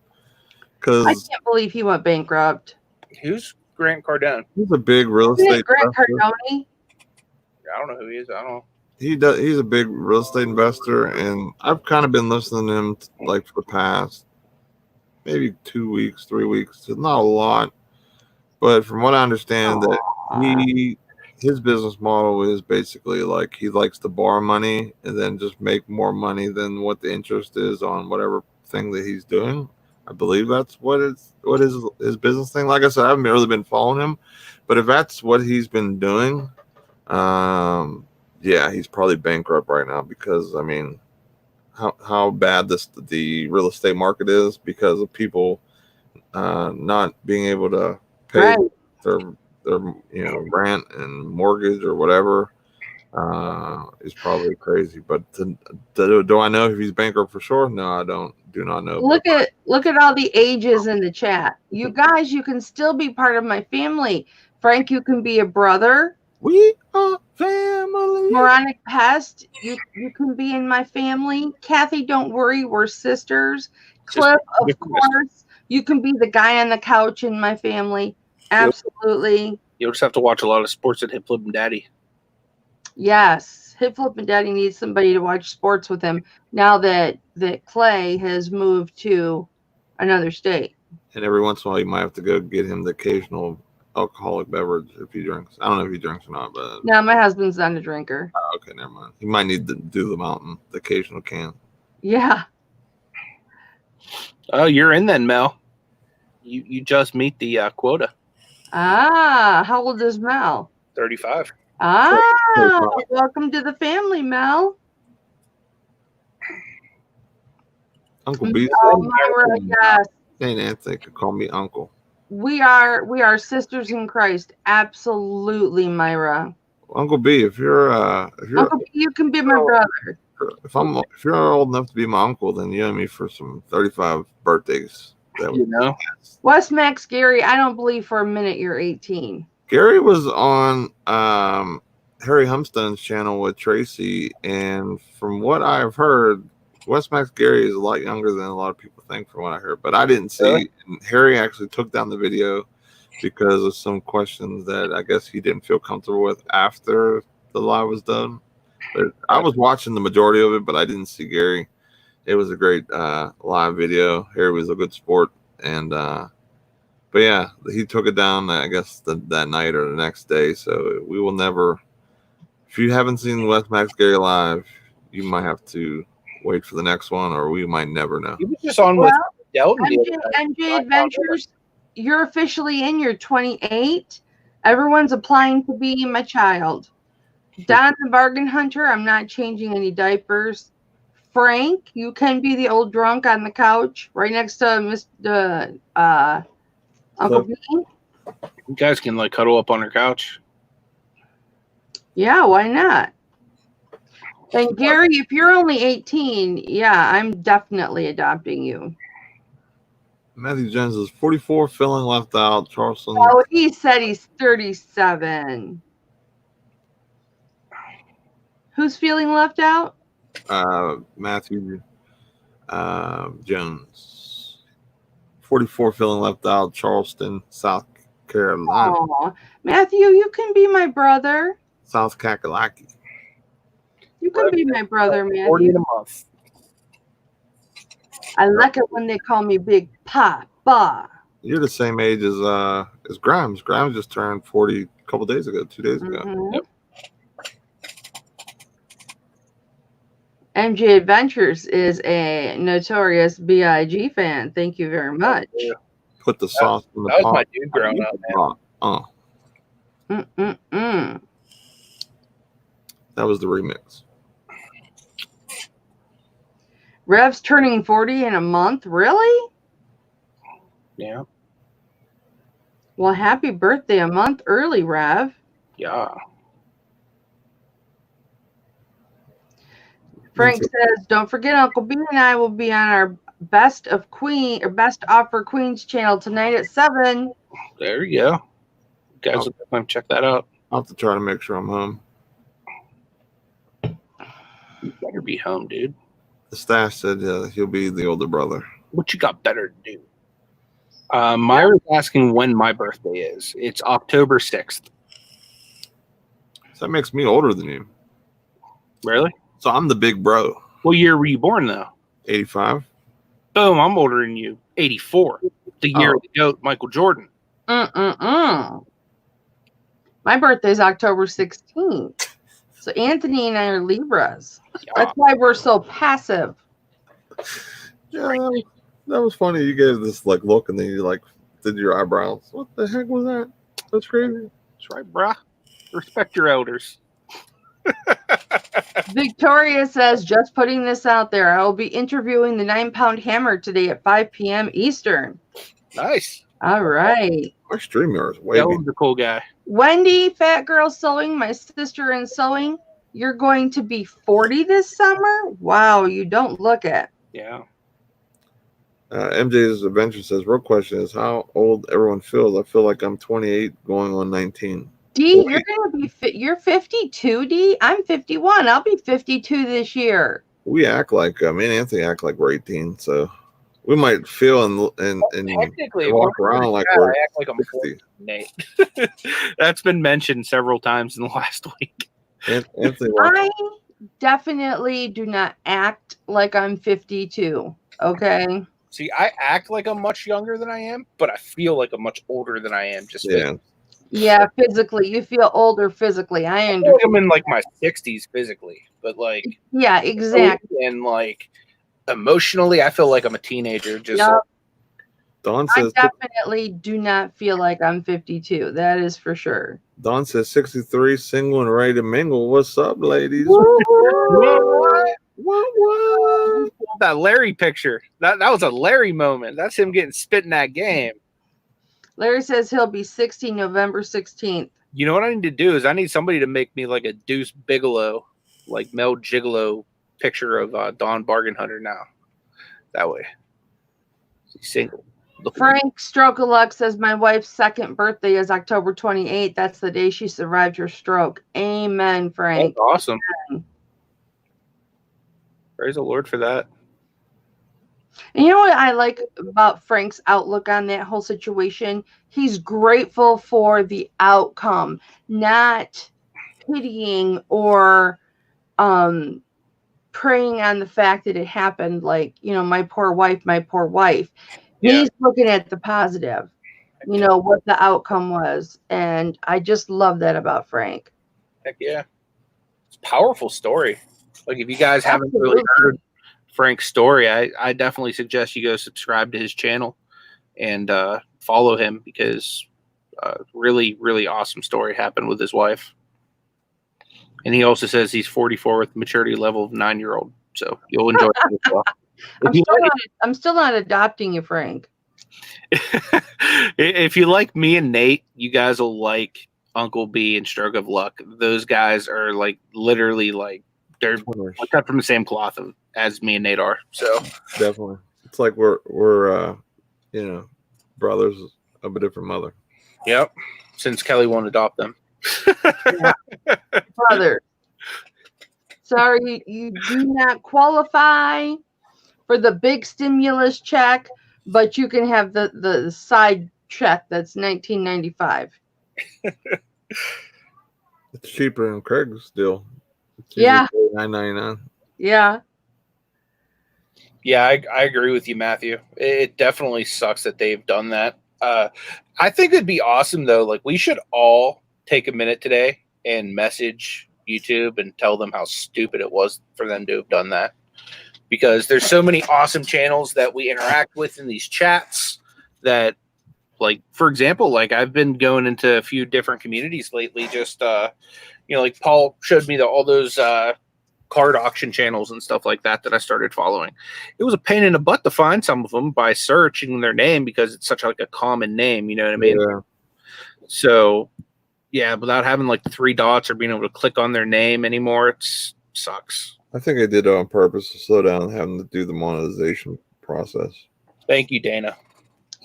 Speaker 1: because
Speaker 3: I can't believe he went bankrupt.
Speaker 2: Who's Grant Cardone?
Speaker 1: He's a big real
Speaker 3: Isn't
Speaker 1: estate
Speaker 3: it Grant
Speaker 1: investor.
Speaker 3: Cardone?
Speaker 2: I don't know who he is. I don't know.
Speaker 1: He's a big real estate investor, and I've kind of been listening to him like for the past maybe 2 weeks, 3 weeks. It's not a lot, but from what I understand, that his business model is basically like he likes to borrow money and then just make more money than what the interest is on whatever thing that he's doing. I believe that's what is his business thing. Like I said, I haven't really been following him, but if that's what he's been doing, yeah, he's probably bankrupt right now because I mean, how bad the real estate market is because of people not being able to pay their rent and mortgage or whatever is probably crazy. But do I know if he's bankrupt for sure? No, I do not know.
Speaker 3: Look at all the ages in the chat. You guys, you can still be part of my family. Frank, you can be a brother.
Speaker 1: We are family.
Speaker 3: Moronic Pest, you can be in my family. Kathy, don't worry, we're sisters. Cliff, of course, you can be the guy on the couch in my family. Absolutely.
Speaker 2: You'll just have to watch a lot of sports at Hip Flip and Daddy.
Speaker 3: Yes, Hip Flip and Daddy needs somebody to watch sports with him now that Clay has moved to another state.
Speaker 1: And every once in a while, you might have to go get him the occasional alcoholic beverage if he drinks. I don't know if he drinks or not, but
Speaker 3: no, my husband's not a drinker.
Speaker 1: Okay, never mind. He might need to do the mountain, the occasional can.
Speaker 3: Yeah.
Speaker 2: Oh, you're in then, Mel. You just meet the quota.
Speaker 3: Ah, how old is Mel?
Speaker 2: 35.
Speaker 3: Ah, welcome to the family, Mel.
Speaker 1: Uncle B.
Speaker 3: Myra, yes.
Speaker 1: St. Anthony could call me Uncle.
Speaker 3: We are sisters in Christ. Absolutely, Myra.
Speaker 1: Uncle B, if you're
Speaker 3: Uncle B, you can be my brother.
Speaker 1: If you're old enough to be my uncle, then you owe me for some 35 birthdays.
Speaker 3: Wes Max Gary, I don't believe for a minute you're 18.
Speaker 1: Gary was on Harry Humstone's channel with Tracy, and from what I've heard, Wes Max Gary is a lot younger than a lot of people think, from what I heard. But I didn't see. Harry actually took down the video because of some questions that I guess he didn't feel comfortable with after the live was done. But I was watching the majority of it, but I didn't see Gary. It was a great live video. Harry was a good sport, and but yeah, he took it down. I guess that night or the next day. So we will never. If you haven't seen Wes Max Gary live, you might have to wait for the next one, or we might never know.
Speaker 2: He was just on with Delton.
Speaker 3: MJ Adventures, you're officially in. You're 28. Everyone's applying to be my child. Don the Bargain Hunter, I'm not changing any diapers. Frank, you can be the old drunk on the couch right next to Mr. Uncle B.
Speaker 2: You guys can like cuddle up on her couch.
Speaker 3: Yeah, why not? And Gary, if you're only 18, yeah, I'm definitely adopting you.
Speaker 1: Matthew Jones is 44, filling left out. Charleston.
Speaker 3: Oh, he said he's 37. Who's feeling left out?
Speaker 1: Matthew Jones. 44, filling left out. Charleston, South Carolina.
Speaker 3: Aww. Matthew, you can be my brother.
Speaker 1: South Kakalaki.
Speaker 3: You can be my brother, Matthew.
Speaker 2: 40 in a month.
Speaker 3: I like it when they call me Big Papa.
Speaker 1: You're the same age as Grimes. Grimes just turned 40 a couple days ago, 2 days ago.
Speaker 3: Mm-hmm.
Speaker 2: Yep.
Speaker 3: MJ Adventures is a notorious B.I.G. fan. Thank you very much.
Speaker 1: Put the sauce in the
Speaker 2: pot. That was
Speaker 1: pot.
Speaker 2: my dude growing up, man.
Speaker 1: That was the remix.
Speaker 3: Rev's turning 40 in a month? Really?
Speaker 2: Yeah.
Speaker 3: Well, happy birthday a month early, Rev.
Speaker 2: Yeah.
Speaker 3: Frank says, don't forget Uncle B and I will be on our Best Offer Queens channel tonight at 7.
Speaker 2: There you go. You guys will definitely check that out.
Speaker 1: I'll have to try to make sure I'm home.
Speaker 2: You better be home, dude.
Speaker 1: The staff said he'll be the older brother.
Speaker 2: What you got better to do? Myra's asking when my birthday is. It's October 6th.
Speaker 1: So that makes me older than you.
Speaker 2: Really?
Speaker 1: So I'm the big bro.
Speaker 2: What year were you born, though?
Speaker 1: 85.
Speaker 2: Boom, I'm older than you. 84. The year of the GOAT, Michael Jordan.
Speaker 3: My birthday's October 16th. So Anthony and I are Libras. That's why we're so passive.
Speaker 1: Yeah, that was funny. You gave this like look, and then you like did your eyebrows. What the heck was that? That's crazy.
Speaker 2: That's right, brah. Respect your elders.
Speaker 3: Victoria says, just putting this out there, I will be interviewing the 9-pound hammer today at 5 p.m. Eastern.
Speaker 2: Nice.
Speaker 3: All right.
Speaker 1: My StreamYard is way
Speaker 2: That was a cool guy.
Speaker 3: Wendy, Fat Girl Sewing, my sister in sewing. You're going to be 40 this summer? Wow, you don't look it.
Speaker 2: Yeah.
Speaker 1: MJ's Adventure says, real question is how old everyone feels. I feel like I'm 28 going on 19.
Speaker 3: D, you're going to be you're 52, D. I'm 51. I'll be 52 this year.
Speaker 1: We act like, me and Anthony act like we're 18, so we might feel and
Speaker 2: technically
Speaker 1: walk around like we're
Speaker 2: I act like I'm
Speaker 1: 60.
Speaker 2: Nate. That's been mentioned several times in the last week.
Speaker 1: Anthony,
Speaker 3: I definitely do not act like I'm 52. Okay.
Speaker 2: See, I act like I'm much younger than I am, but I feel like I'm much older than I am. Just
Speaker 1: yeah.
Speaker 3: Yeah, physically. You feel older physically. I
Speaker 2: feel
Speaker 3: understand.
Speaker 2: like I'm in like my 60s physically, but like
Speaker 3: yeah, exactly.
Speaker 2: And like emotionally, I feel like I'm a teenager. Just
Speaker 3: Yep.
Speaker 1: Dawn
Speaker 3: I
Speaker 1: says
Speaker 3: definitely do not feel like I'm 52. That is for sure.
Speaker 1: Dawn says 63, single and ready to mingle. What's up, ladies?
Speaker 2: What? That Larry picture. That was a Larry moment. That's him getting spit in that game.
Speaker 3: Larry says he'll be 60 November 16th.
Speaker 2: You know what I need to do is I need somebody to make me like a Deuce Bigelow, like Mel Gigolo picture of Don Bargain Hunter now. That way. He's single.
Speaker 3: Frank Stroke of Luck says my wife's second birthday is October 28th. That's the day she survived her stroke. Amen, Frank.
Speaker 2: That's awesome.
Speaker 3: Amen.
Speaker 2: Praise the Lord for that.
Speaker 3: And you know what I like about Frank's outlook on that whole situation? He's grateful for the outcome, not pitying or preying on the fact that it happened like, my poor wife.
Speaker 2: Yeah.
Speaker 3: He's looking at the positive, what the outcome was. And I just love that about Frank.
Speaker 2: Heck yeah. It's a powerful story. Like if you guys haven't really heard Frank's story, I definitely suggest you go subscribe to his channel and follow him because really, really awesome story happened with his wife. And he also says he's 44 with maturity level of 9-year-old. So you'll enjoy it as well.
Speaker 3: I'm still not adopting you, Frank.
Speaker 2: If you like me and Nate, you guys will like Uncle B and Stroke of Luck. Those guys are like literally like they're cut from the same cloth as me and Nate are. So
Speaker 1: definitely, it's like we're brothers of a different mother.
Speaker 2: Yep. Since Kelly won't adopt them.
Speaker 3: Yeah. Brother. Sorry, you do not qualify for the big stimulus check, but you can have the side check that's $19.95.
Speaker 1: It's cheaper than Craig's deal.
Speaker 3: Yeah.
Speaker 1: $9.99.
Speaker 3: Yeah.
Speaker 2: Yeah, I agree with you, Matthew. It definitely sucks that they've done that. I think it'd be awesome though. Like we should all take a minute today and message YouTube and tell them how stupid it was for them to have done that. Because there's so many awesome channels that we interact with in these chats that, like, for example, like I've been going into a few different communities lately. Just, like Paul showed me all those card auction channels and stuff like that I started following. It was a pain in the butt to find some of them by searching their name because it's such like a common name. You know what I mean?
Speaker 1: Yeah.
Speaker 2: So, yeah, without having like 3 dots or being able to click on their name anymore, it sucks.
Speaker 1: I think I did it on purpose to slow down having to do the monetization process.
Speaker 2: Thank you, Dana.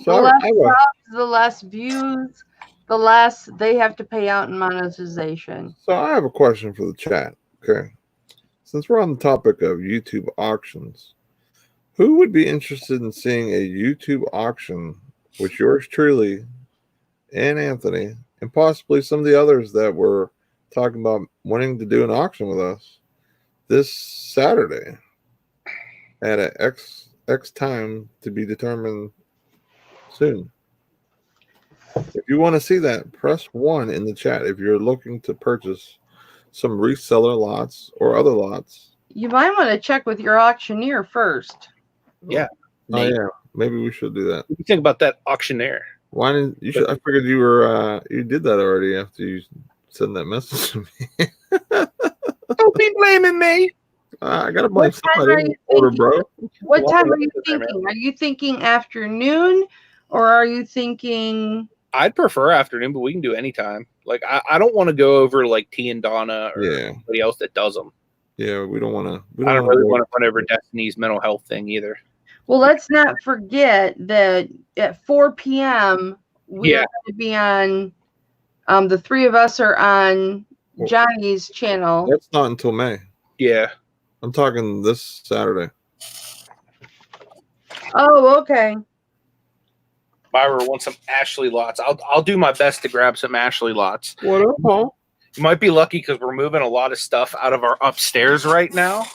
Speaker 3: The less subs, the less views, the less they have to pay out in monetization.
Speaker 1: So I have a question for the chat. Okay. Since we're on the topic of YouTube auctions, who would be interested in seeing a YouTube auction with yours truly and Anthony and possibly some of the others that were talking about wanting to do an auction with us this Saturday at an X time to be determined soon? If you want to see that, press 1 in the chat if you're looking to purchase some reseller lots or other lots.
Speaker 3: You might want to check with your auctioneer first.
Speaker 2: Yeah.
Speaker 1: Oh, yeah. Maybe we should do that.
Speaker 2: What do you think about that auctioneer?
Speaker 1: Why didn't you? I figured you were you did that already after you sent that message to me.
Speaker 2: Don't be blaming me.
Speaker 1: I gotta blame
Speaker 3: What time
Speaker 1: somebody.
Speaker 3: are you
Speaker 1: Order,
Speaker 3: thinking?
Speaker 1: bro.
Speaker 3: What time are you thinking? Are you thinking afternoon, or are you thinking?
Speaker 2: I'd prefer afternoon, but we can do any time. Like I don't want to go over like T and Donna or anybody else that does them.
Speaker 1: Yeah, we don't want to.
Speaker 2: I don't really want to run over Destiny's mental health thing either.
Speaker 3: Well, let's not forget that at 4 p.m. we are going to be on. The three of us are on Johnny's channel.
Speaker 1: That's not until May.
Speaker 2: Yeah,
Speaker 1: I'm talking this Saturday.
Speaker 3: Oh, okay.
Speaker 2: Myra wants some Ashley lots. I'll do my best to grab some Ashley lots.
Speaker 1: What up, Paul?
Speaker 2: You might be lucky because we're moving a lot of stuff out of our upstairs right now,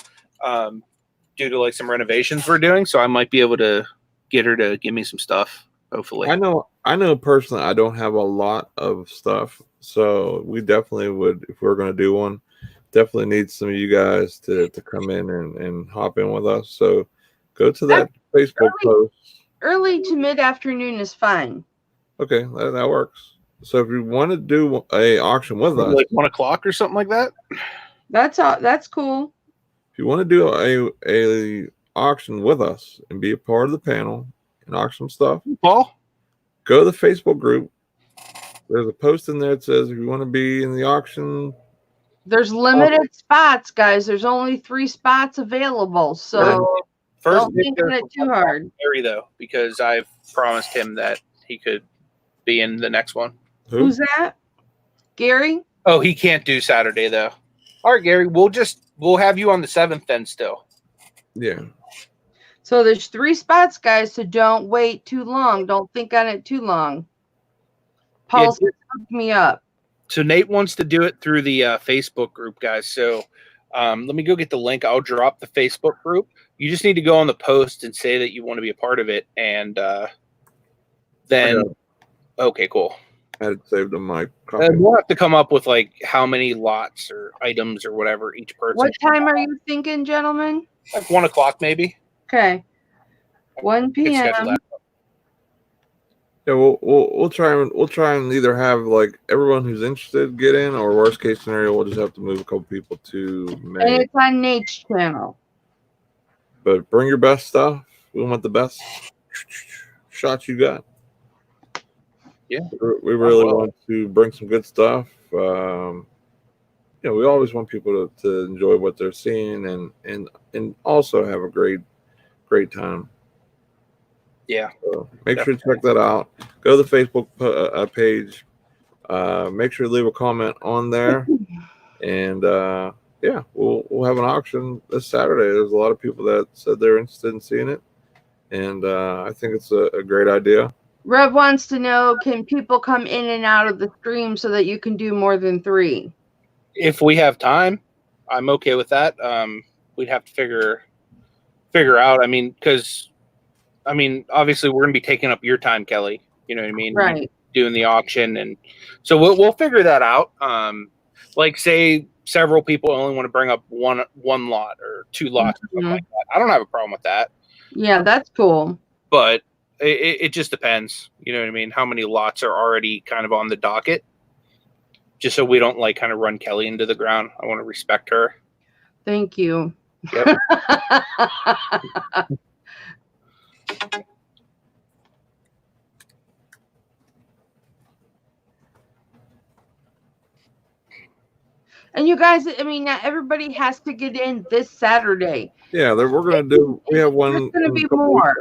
Speaker 2: due to like some renovations we're doing. So I might be able to get her to give me some stuff. Hopefully,
Speaker 1: I know personally I don't have a lot of stuff, so we definitely would, if we're going to do one, definitely need some of you guys to come in and hop in with us. So go to that Facebook post.
Speaker 3: Early to mid-afternoon is fine.
Speaker 1: Okay, that works. So if you want to do a auction with us,
Speaker 2: like 1 o'clock or something like that.
Speaker 3: That's cool.
Speaker 1: If you want to do a auction with us and be a part of the panel and auction stuff,
Speaker 2: Paul,
Speaker 1: go to the Facebook group. There's a post in there that says if you want to be in the auction.
Speaker 3: There's limited spots, guys. There's only 3 spots available, so don't think of it too hard.
Speaker 2: Gary, though, because I've promised him that he could be in the next one.
Speaker 3: Who's that? Gary?
Speaker 2: Oh, he can't do Saturday though. All right, Gary, we'll have you on the 7th then still.
Speaker 1: Yeah.
Speaker 3: So there's 3 spots, guys, so don't wait too long. Don't think on it too long. Paul hooked me up.
Speaker 2: So Nate wants to do it through the Facebook group, guys. So let me go get the link. I'll drop the Facebook group. You just need to go on the post and say that you want to be a part of it. And then, okay, cool.
Speaker 1: I had it saved on my copy.
Speaker 2: We'll have to come up with like how many lots or items or whatever each person.
Speaker 3: What time are you thinking, gentlemen?
Speaker 2: Like 1 o'clock, maybe.
Speaker 3: Okay. 1 p.m.
Speaker 1: Yeah, we'll try and either have like everyone who's interested get in, or worst case scenario, we'll just have to move a couple people to May.
Speaker 3: And it's on Nate's channel.
Speaker 1: But bring your best stuff. We want the best shots you got.
Speaker 2: Yeah,
Speaker 1: we really want to bring some good stuff. We always want people to enjoy what they're seeing and also have a great time.
Speaker 2: Yeah.
Speaker 1: So make sure to check that out. Go to the Facebook page. Make sure to leave a comment on there, and we'll have an auction this Saturday. There's a lot of people that said they're interested in seeing it, and I think it's a great idea.
Speaker 3: Rev wants to know, can people come in and out of the stream so that you can do more than 3?
Speaker 2: If we have time, I'm okay with that. We'd have to figure out. Obviously we're going to be taking up your time, Kelly. You know what I mean?
Speaker 3: Right.
Speaker 2: Doing the auction, and so we'll figure that out. Like say several people only want to bring up one lot or 2 lots or something like that. I don't have a problem with that.
Speaker 3: Yeah, that's cool.
Speaker 2: But it just depends. You know what I mean? How many lots are already kind of on the docket? Just so we don't like kind of run Kelly into the ground. I want to respect her.
Speaker 3: Thank you.
Speaker 2: Yep.
Speaker 3: And you guys, not everybody has to get in this Saturday.
Speaker 1: Yeah, we're going to do. We have one.
Speaker 3: There's going to be more.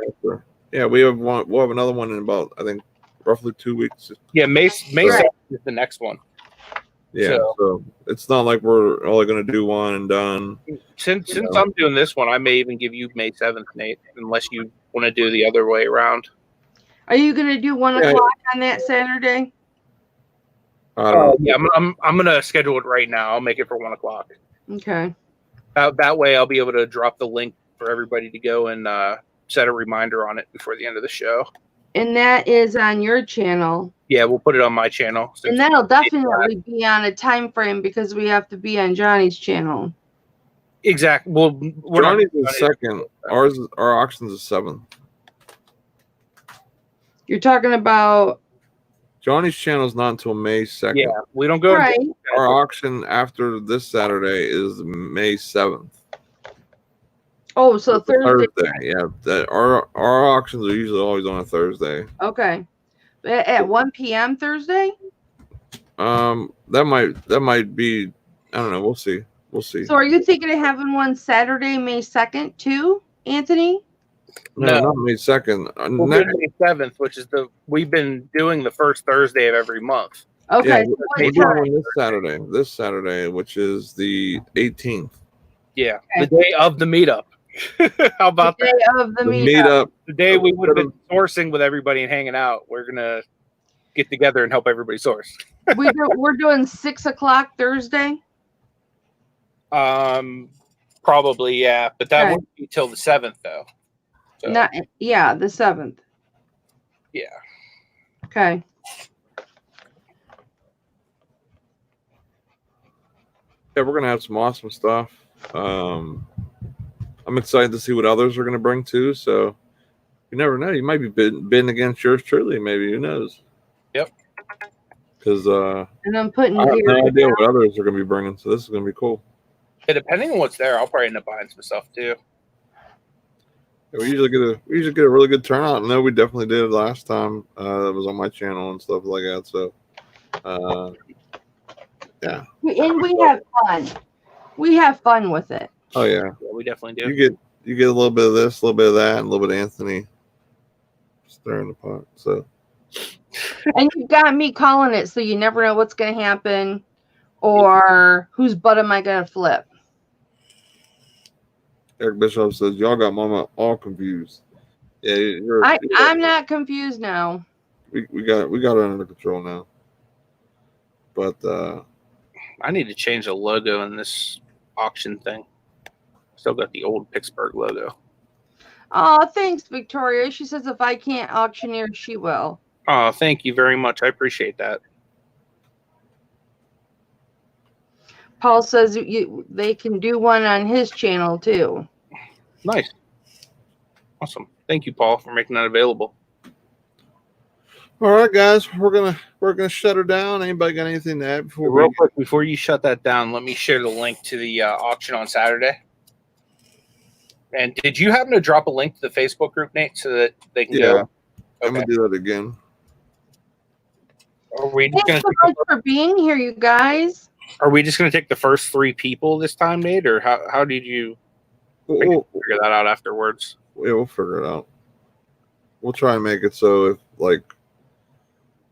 Speaker 1: Yeah, we have one. We'll have another one in about, I think, roughly 2 weeks.
Speaker 2: Yeah, May 7th is the next one.
Speaker 1: Yeah, so it's not like we're only going to do one and done.
Speaker 2: Since I'm doing this one, I may even give you May 7th, Nate, unless you want to do the other way around.
Speaker 3: Are you going to do 1 o'clock on that Saturday?
Speaker 1: I don't know.
Speaker 2: Yeah, I'm going to schedule it right now. I'll make it for 1 o'clock.
Speaker 3: Okay.
Speaker 2: That way I'll be able to drop the link for everybody to go and set a reminder on it before the end of the show.
Speaker 3: And that is on your channel.
Speaker 2: Yeah, we'll put it on my channel.
Speaker 3: And that'll definitely be on a time frame because we have to be on Johnny's channel.
Speaker 2: Exactly. Well,
Speaker 1: Johnny's is second. Our auction's the 7th.
Speaker 3: You're talking about
Speaker 1: Johnny's channel is not until May 2nd.
Speaker 2: Yeah, we don't go.
Speaker 3: Right.
Speaker 1: Our auction after this Saturday is May 7th.
Speaker 3: Oh, so Thursday.
Speaker 1: Yeah, our auctions are usually always on a Thursday.
Speaker 3: Okay. At 1 p.m. Thursday?
Speaker 1: That might be, I don't know, we'll see.
Speaker 3: So are you thinking of having one Saturday, May 2nd too, Anthony?
Speaker 1: No, not May 2nd.
Speaker 2: We'll do May 7th, which is we've been doing the first Thursday of every month.
Speaker 3: Okay.
Speaker 1: Yeah, we're doing one this Saturday, which is the 18th.
Speaker 2: Yeah, okay. The day of the meetup. How about
Speaker 3: the day of the meetup?
Speaker 2: The day we would have been sourcing with everybody and hanging out. We're gonna get together and help everybody source.
Speaker 3: We're doing 6 o'clock Thursday.
Speaker 2: Probably, yeah, but that won't be till the 7th though. So.
Speaker 3: The 7th.
Speaker 2: Yeah.
Speaker 3: Okay.
Speaker 1: Yeah, we're gonna have some awesome stuff. I'm excited to see what others are gonna bring too. So you never know. You might be bidding against yours truly. Maybe, who knows?
Speaker 2: Yep.
Speaker 1: Because
Speaker 3: and I'm putting.
Speaker 1: I have no idea what others are gonna be bringing. So this is gonna be cool.
Speaker 2: Yeah, depending on what's there, I'll probably end up buying some stuff too.
Speaker 1: Yeah, we usually get a really good turnout. I know we definitely did last time. That was on my channel and stuff like that. So, yeah.
Speaker 3: And we have fun. We have fun with it.
Speaker 1: Oh yeah,
Speaker 2: we definitely do.
Speaker 1: You get a little bit of this, a little bit of that, and a little bit of Anthony stirring the pot. So,
Speaker 3: and you got me calling it, so you never know what's going to happen, or whose butt am I going to flip.
Speaker 1: Eric Bishop says, y'all got Mama all confused. Yeah,
Speaker 3: I'm not confused now.
Speaker 1: We got it under control now. But
Speaker 2: I need to change the logo in this auction thing. Still got the old Picksburgh logo.
Speaker 3: Oh, thanks, Victoria. She says if I can't auctioneer, she will.
Speaker 2: Oh, thank you very much. I appreciate that.
Speaker 3: Paul says they can do one on his channel too.
Speaker 2: Nice. Awesome. Thank you, Paul, for making that available.
Speaker 1: All right, guys, we're gonna shut her down. Anybody got anything to add
Speaker 2: before you shut that down? Let me share the link to the auction on Saturday. And did you happen to drop a link to the Facebook group, Nate, so that they can go? Okay.
Speaker 1: I'm gonna do that again.
Speaker 3: Thanks so much for being here, you guys.
Speaker 2: Are we just gonna take the first 3 people this time, Nate, or how did you figure that out afterwards?
Speaker 1: Yeah, we'll figure it out. We'll try and make it so if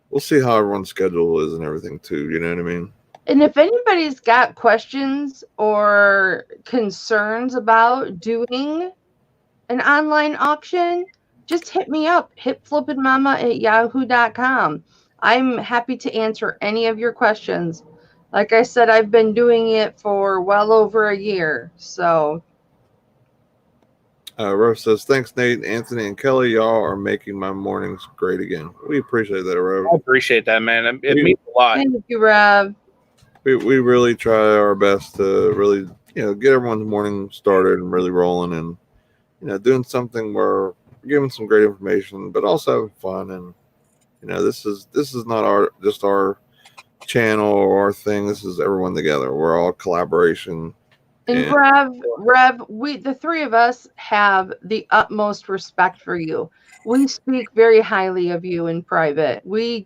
Speaker 1: we'll see how everyone's schedule is and everything too. You know what I mean?
Speaker 3: And if anybody's got questions or concerns about doing an online auction, just hit me up. Hit flippinmama@yahoo.com. I'm happy to answer any of your questions. Like I said, I've been doing it for well over a year. So.
Speaker 1: Rose says, thanks, Nate, Anthony, and Kelly. Y'all are making my mornings great again. We appreciate that, Rev.
Speaker 2: I appreciate that, man. It means a lot.
Speaker 3: Thank you, Rev.
Speaker 1: We really try our best to really, get everyone's morning started and really rolling and, doing something where we're giving some great information, but also having fun. And, this is not just our channel or our thing. This is everyone together. We're all collaboration.
Speaker 3: And Rev, the 3 of us have the utmost respect for you. We speak very highly of you in private. We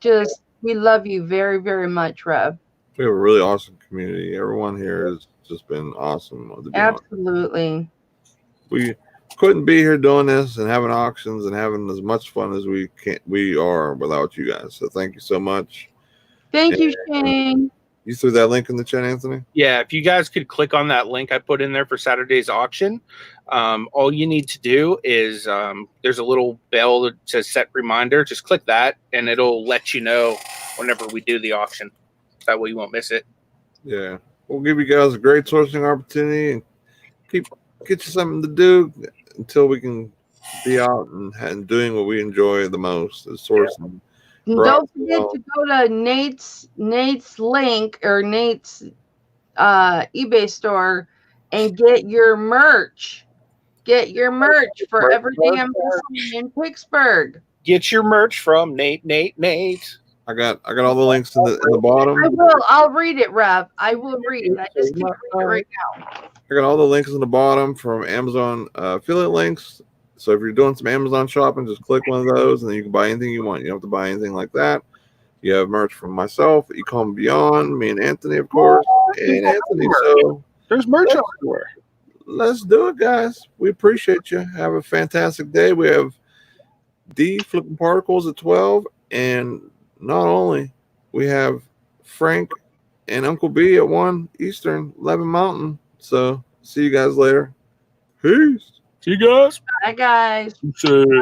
Speaker 3: love you very, very much, Rev.
Speaker 1: We have a really awesome community. Everyone here has just been awesome.
Speaker 3: Absolutely.
Speaker 1: We couldn't be here doing this and having auctions and having as much fun as we are without you guys. So thank you so much.
Speaker 3: Thank you, Shane.
Speaker 1: You threw that link in the chat, Anthony?
Speaker 2: Yeah, if you guys could click on that link I put in there for Saturday's auction, all you need to do is there's a little bell that says set reminder. Just click that, and it'll let you know whenever we do the auction. That way you won't miss it.
Speaker 1: Yeah. We'll give you guys a great sourcing opportunity and get you something to do until we can be out and doing what we enjoy the most is sourcing.
Speaker 3: Don't forget to go to Nate's link or Nate's eBay store and get your merch. Get your merch for every day I'm hustling in Pittsburgh.
Speaker 2: Get your merch from Nate.
Speaker 1: I got all the links in the bottom.
Speaker 3: I will. I'll read it, Rev. I will read it. I just can't read it right now.
Speaker 1: I got all the links in the bottom from Amazon affiliate links. So if you're doing some Amazon shopping, just click one of those, and then you can buy anything you want. You don't have to buy anything like that. You have merch from myself, Ecom and Beyond, me and Anthony, of course, and Anthony. So
Speaker 2: there's merch everywhere.
Speaker 1: Let's do it, guys. We appreciate you. Have a fantastic day. We have D flipping particles at 12, and not only we have Frank and Uncle B at 1 Eastern, 11 Mountain. So see you guys later. Peace.
Speaker 2: See you guys.
Speaker 3: Bye, guys.